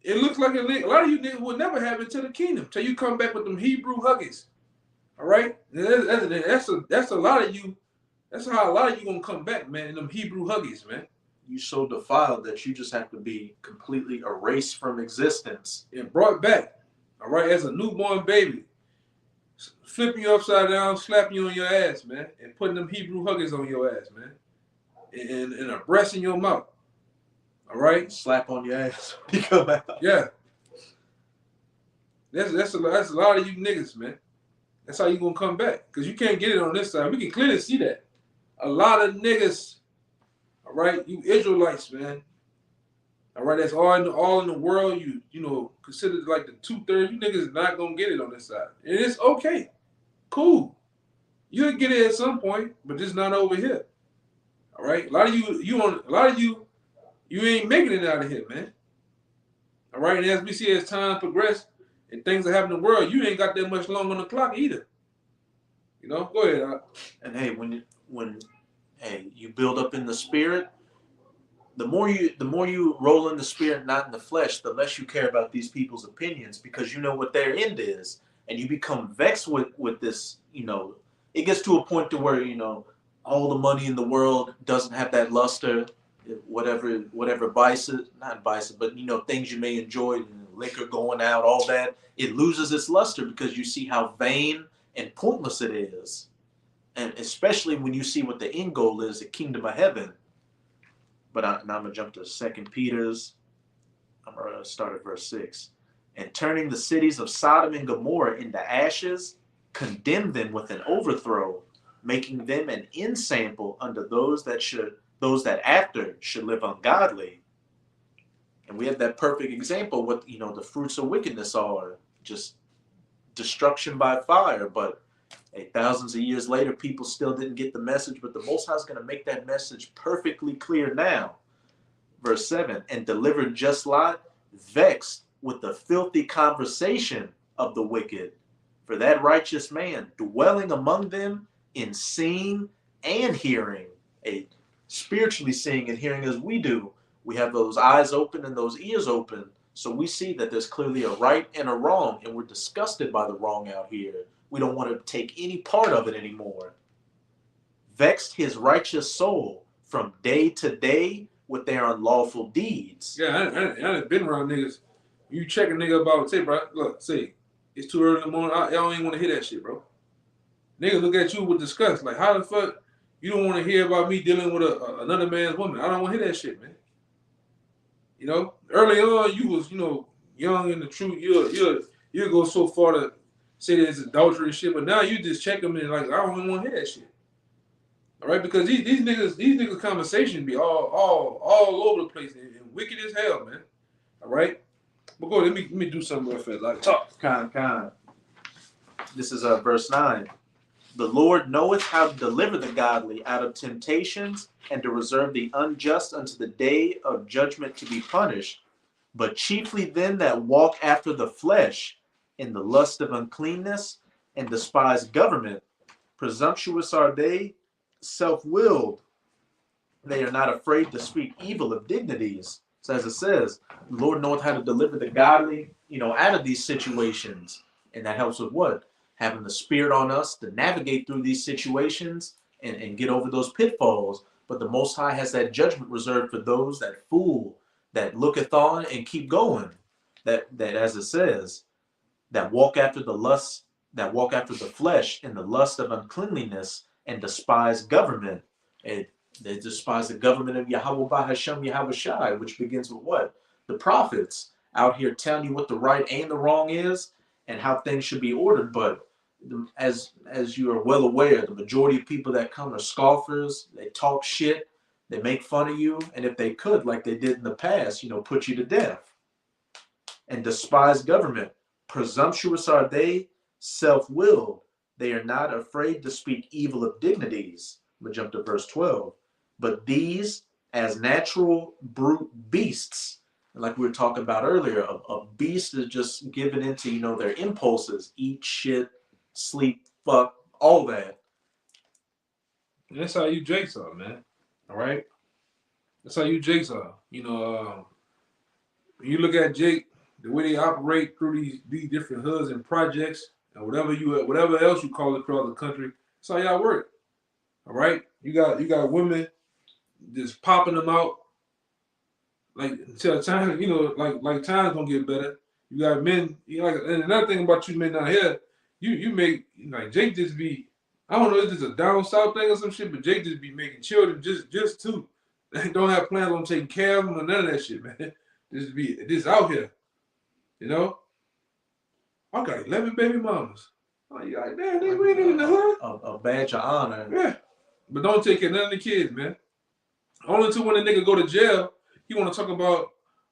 it looks like a lot of you niggas will never have it to the kingdom till you come back with them Hebrew huggies. All right? That's a lot of you. That's how a lot of you gonna come back, man, in them Hebrew huggies, man.
You so defiled that you just have to be completely erased from existence.
And brought back, all right, as a newborn baby. Flipping you upside down, slapping you on your ass, man, and putting them Hebrew huggies on your ass, man. And a breast in your mouth. All right?
Slap on your ass when you come out.
Yeah. That's a lot of you niggas, man. That's how you gonna come back. Because you can't get it on this side. We can clearly see that. A lot of niggas, all right, you Israelites, man. All right, that's all in the world. You considered like the 2/3. You niggas not gonna get it on this side. And it's okay. Cool. You'll get it at some point, but just not over here. All right? A lot of you ain't making it out of here, man. All right, and as we see as time progresses and things that happen in the world, you ain't got that much long on the clock either. Go ahead.
And hey, when you build up in the spirit, the more you roll in the spirit, not in the flesh, the less you care about these people's opinions because you know what their end is, and you become vexed with this. It gets to a point to where all the money in the world doesn't have that luster. Whatever vices, not vices, but things you may enjoy, liquor going out, all that, it loses its luster because you see how vain and pointless it is. And especially when you see what the end goal is, the kingdom of heaven. But now I'm going to jump to 2 Peter's. I'm going to start at verse 6. And turning the cities of Sodom and Gomorrah into ashes, condemn them with an overthrow, making them an ensample unto those that after should live ungodly. And we have that perfect example what the fruits of wickedness are, just destruction by fire. But thousands of years later, people still didn't get the message, but the Most High is going to make that message perfectly clear now. Verse 7, and delivered just Lot, vexed with the filthy conversation of the wicked, for that righteous man dwelling among them in seeing and hearing, spiritually seeing and hearing as we do. We have those eyes open and those ears open, so we see that there's clearly a right and a wrong, and we're disgusted by the wrong out here. We don't want to take any part of it anymore. Vexed his righteous soul from day to day with their unlawful deeds.
Yeah, I done been around niggas. You check a nigga about, say, bro, look, say, it's too early in the morning. Y'all ain't want to hear that shit, bro. Nigga look at you with disgust. Like, how the fuck you don't want to hear about me dealing with another man's woman? I don't want to hear that shit, man. Early on, you was, young in the truth. You'll go so far to say that it's adultery and shit, but now you just check them and like, I don't even want to hear that shit. All right, because these niggas conversation be all over the place and wicked as hell, man. All right, but let me do something real fast. Like talk.
Kind. This is verse 9. The Lord knoweth how to deliver the godly out of temptations, and to reserve the unjust unto the day of judgment to be punished. But chiefly them that walk after the flesh, in the lust of uncleanness, and despise government. Presumptuous are they, self-willed. They are not afraid to speak evil of dignities. So as it says, the Lord knoweth how to deliver the godly, out of these situations. And that helps with what? Having the Spirit on us to navigate through these situations and get over those pitfalls. But the Most High has that judgment reserved for those that fool, that looketh on and keep going. That as it says, that walk after the lust, that walk after the flesh in the lust of uncleanliness and despise government. And they despise the government of Yahweh Bahashem Yahweh Shai, which begins with what? The prophets out here telling you what the right and the wrong is and how things should be ordered. But as you are well aware, the majority of people that come are scoffers. They talk shit. They make fun of you. And if they could, like they did in the past, put you to death. And despise government. Presumptuous are they, self-willed. They are not afraid to speak evil of dignities. I'm going to jump to verse 12. But these, as natural brute beasts, like we were talking about earlier, a beast is just given into, their impulses. Eat, shit, sleep, fuck, all that.
And that's how you Jakes are, man. All right? That's how you Jakes are. When you look at Jake, the way they operate through these different hoods and projects and whatever else you call it throughout the country, that's how y'all work. All right? You got women just popping them out like until time, like time's gonna get better. You got men, and another thing about you men out here, you make like Jake just be, I don't know, it's just a down south thing or some shit, but Jake just be making children just too. They don't have plans on taking care of them or none of that shit, man. Just out here. I got 11 baby mamas. Oh, you like, man, they ain't in the hood.
A badge of honor.
Yeah. But don't take care of none of the kids, man. Only until when the nigga go to jail, he want to talk about,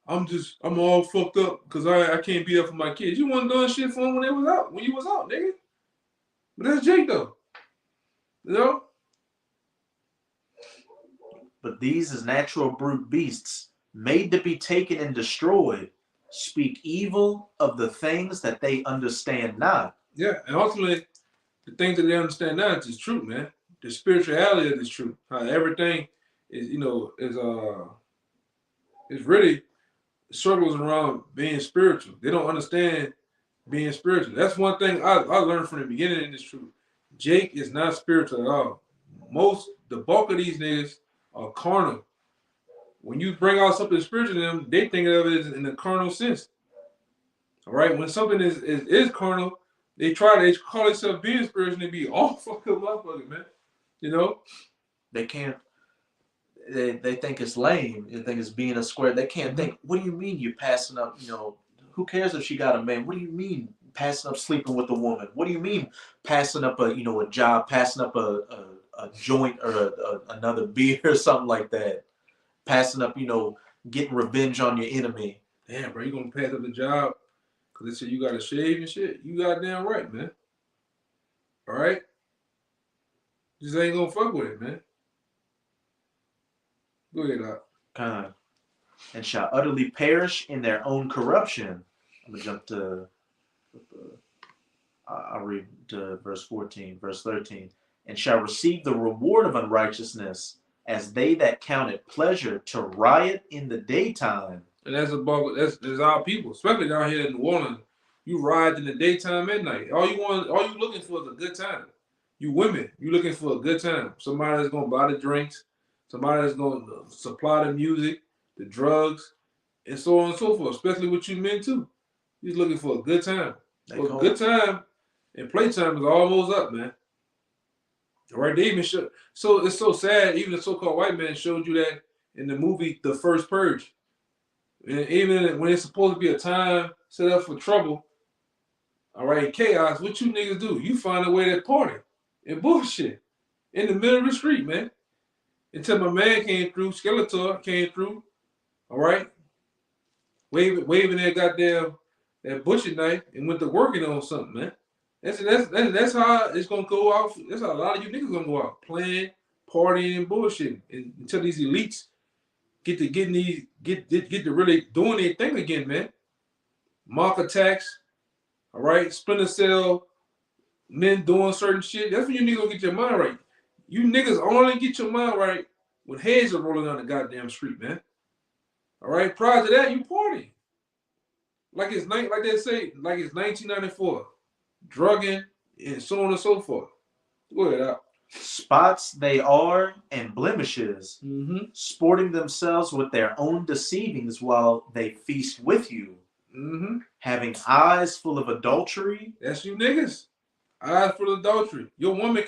I'm all fucked up because I can't be there for my kids. You wasn't doing shit for them when you was out, nigga. But that's Jake, though.
But these as natural brute beasts, made to be taken and destroyed, speak evil of the things that they understand not.
Yeah, and ultimately, the things that they understand now is true, man. The spirituality of this truth. How everything is, is really circles around being spiritual. They don't understand being spiritual. That's one thing I learned from the beginning in this truth. Jake is not spiritual at all. The bulk of these niggas are carnal. When you bring out something spiritual to them, they think of it in a carnal sense. All right? When something is carnal, they call themselves being spiritual and be all fucking motherfuckers, man.
They can't. They think it's lame. They think it's being a square. They can't think. What do you mean you're passing up? Who cares if she got a man? What do you mean passing up sleeping with a woman? What do you mean passing up a job, passing up a joint or another beer or something like that? Passing up, getting revenge on your enemy.
Damn, bro, you gonna pass up the job because they said you gotta shave and shit? You goddamn right, man. All right? Just ain't gonna fuck with it, man. Go ahead,
Doc. And shall utterly perish in their own corruption. I'm gonna jump to, I'll read to verse 14, verse 13. And shall receive the reward of unrighteousness, as they that count it pleasure to riot in the daytime.
And that's our people, especially down here in New Orleans. You riot in the daytime, midnight. All you looking for is a good time. You women, you looking for a good time. Somebody that's gonna buy the drinks, somebody that's gonna supply the music, the drugs, and so on and so forth. Especially with you men too. You're looking for a good time. So a good time and playtime is almost up, man. All right, they even show. So it's so sad. Even the so-called white man showed you that in the movie The First Purge. And even when it's supposed to be a time set up for trouble, all right, chaos, what you niggas do? You find a way to party and bullshit in the middle of the street, man. Until my man came through, Skeletor came through, all right, waving that goddamn that butcher knife and went to working on something, man. That's how it's gonna go out. That's how a lot of you niggas gonna go out playing, partying, and bullshitting until these elites get to really doing their thing again, man. Mock attacks, all right, Splinter Cell, men doing certain shit. That's when you niggas gonna get your mind right. You niggas only get your mind right when heads are rolling down the goddamn street, man. All right, prior to that, you party. Like it's like they say, like it's 1994. Drugging and so on and so forth. Go ahead out.
Spots they are and blemishes,
Mm-hmm.
sporting themselves with their own deceivings while they feast with you,
Mm-hmm.
having eyes full of adultery.
That's you niggas. Eyes full of adultery. Your woman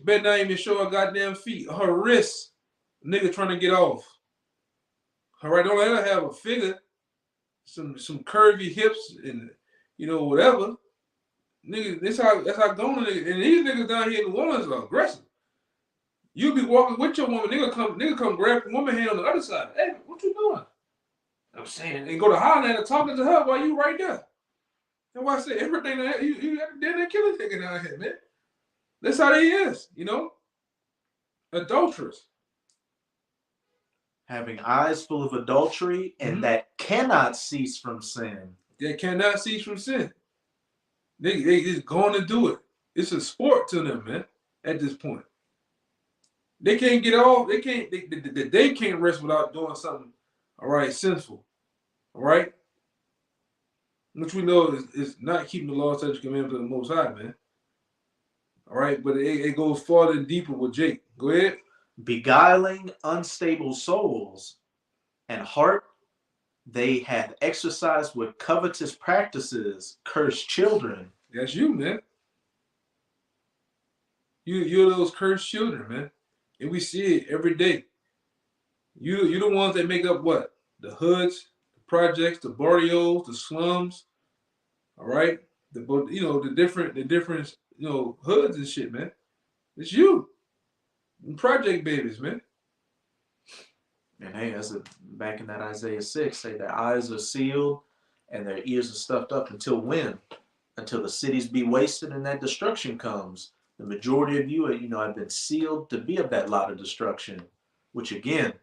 better not even show her goddamn feet, her wrists. Nigga trying to get off. All right, don't let her have a figure, some curvy hips and whatever. Nigga, that's how going. And these niggas down here in New Orleans are aggressive. You be walking with your woman, nigga come grab your woman hand on the other side. Hey, what you doing? I'm saying, and go to Holland and talking to her while you right there. That's why I say everything that you got to damn near kill a nigga down here, man. That's how they is, adulterers.
Having eyes full of adultery and that cannot cease from sin.
They cannot cease from sin. They just going to do it. It's a sport to them, man, at this point. They can't get off. They can't rest without doing something, all right, sinful. All right? Which we know is not keeping the law, statutes, commandments of the Most High, man. All right? But it goes farther and deeper with Jake. Go ahead.
Beguiling unstable souls and heart they have exercised with covetous practices, cursed children.
That's you, man. You're those cursed children, man. And we see it every day. You're the ones that make up what? The hoods, the projects, the barrios, the slums. All right? The different hoods and shit, man. It's you. And project babies, man.
And hey, back in that Isaiah 6, say their eyes are sealed and their ears are stuffed up until when? Until the cities be wasted and that destruction comes. The majority of you, have been sealed to be of that lot of destruction, which again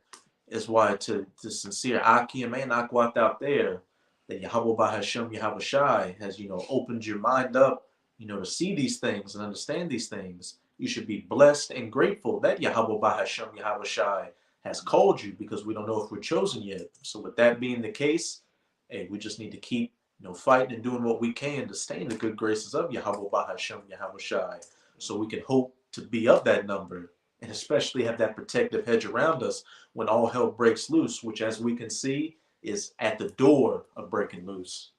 is why to sincere Akim and Akwat out there, that Yahweh Bahashem Yahweh Shai has, opened your mind up, to see these things and understand these things. You should be blessed and grateful that Yahweh Bahashem Yahweh Shai has called you, because we don't know if we're chosen yet. So with that being the case, hey, we just need to keep fighting and doing what we can to stay in the good graces of Yahweh Bahashem Yahweh Shai, so we can hope to be of that number, and especially have that protective hedge around us when all hell breaks loose, which, as we can see, is at the door of breaking loose.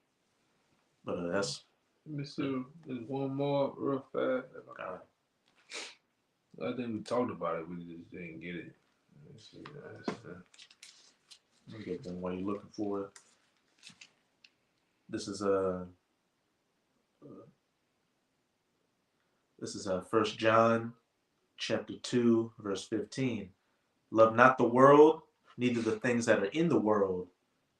But that's...
Let me see. There's one more real fast. I think we talked about it. We just didn't get it. Let's see.
Let me get them while you're looking for it. This is 1 John chapter 2, verse 15. Love not the world, neither the things that are in the world.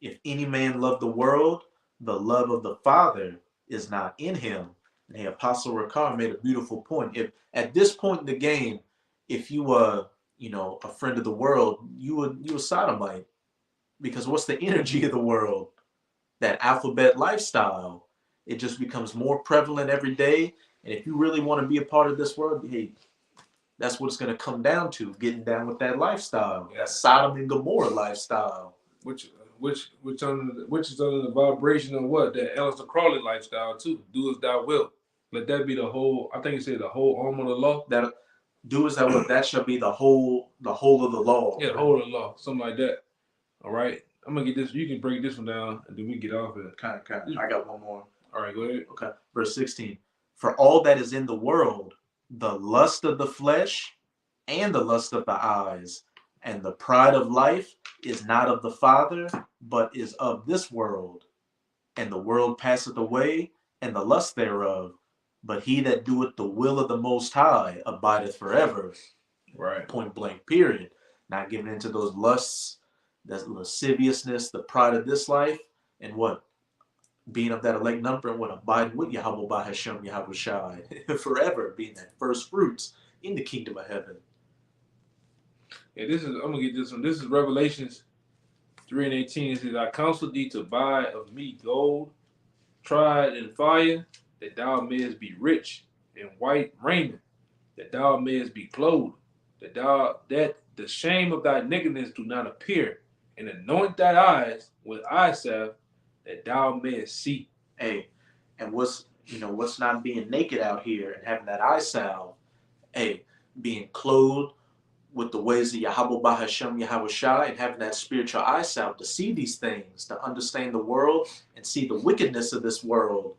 If any man love the world, the love of the Father is not in him. And the Apostle Ricard made a beautiful point. If at this point in the game, if you were, a friend of the world, you a sodomite. Because what's the energy of the world? That alphabet lifestyle. It just becomes more prevalent every day. And if you really want to be a part of this world, hey, that's what it's going to come down to, getting down with that lifestyle, that Sodom and Gomorrah lifestyle.
Which is under the vibration of what? That Aleister Crowley lifestyle too. Do as thou wilt. Let that be the whole. I think it said the whole arm of the law.
That do as thou wilt. That shall be the whole of the law.
Yeah, the whole of the law, something like that. All right, I'm gonna get this. You can break this one down, and then we get off it.
Kind. I got one more.
All right, go ahead.
Okay, verse 16. For all that is in the world, the lust of the flesh, and the lust of the eyes, and the pride of life is not of the Father, but is of this world. And the world passeth away, and the lust thereof. But he that doeth the will of the Most High abideth forever.
Right.
Point blank, period. Not giving into those lusts, that lasciviousness, the pride of this life, and what? being of that elect number and what abiding with Yahweh by Hashem Yahweh Shai forever, being that first fruits in the kingdom of heaven.
Yeah, I'm gonna get this one. This is Revelations 3:18. It says, I counsel thee to buy of me gold tried in fire, that thou mayest be rich, and white raiment, that thou mayest be clothed, that the shame of thy nakedness do not appear, and anoint thy eyes with eye salve, that thou mayest see.
Hey, and what's not being naked out here and having that eye salve, hey, being clothed with the ways of Yahweh by Hashem Yahweh Shai, and having that spiritual eye salve to see these things, to understand the world and see the wickedness of this world,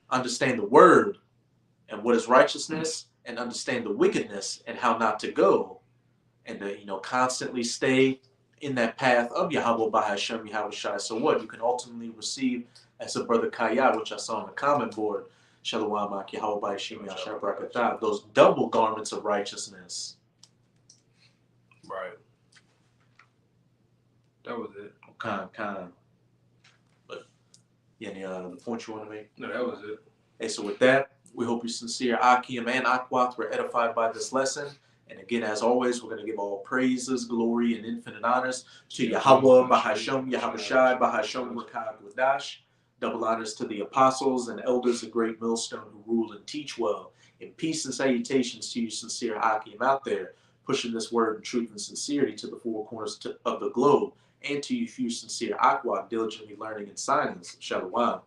understand the word and what is righteousness, and understand the wickedness and how not to go, and to constantly stay in that path of Yahweh by Hashem Yahweh Shai. So what you can ultimately receive, as a brother Kaya, which I saw on the comment board, Shalom Ak Yahweh by Hashem Yahweh Barakatah, those double garments of righteousness.
Right. That was it.
Kind of. But yeah, the point you want to make?
No, that was it.
Hey, so with that, we hope you sincere Akim and Akwath were edified by this lesson. And again, as always, we're going to give all praises, glory, and infinite honors to Yahweh, Bahashem, Yahweh Shai, Bahashem, Rakah, Wadash. Double honors to the apostles and elders of Great Millstone who rule and teach well. And peace and salutations to you, sincere Akim out there, pushing this word in truth and sincerity to the four corners of the globe. And to you, few sincere Akwa, diligently learning in silence. Shalom.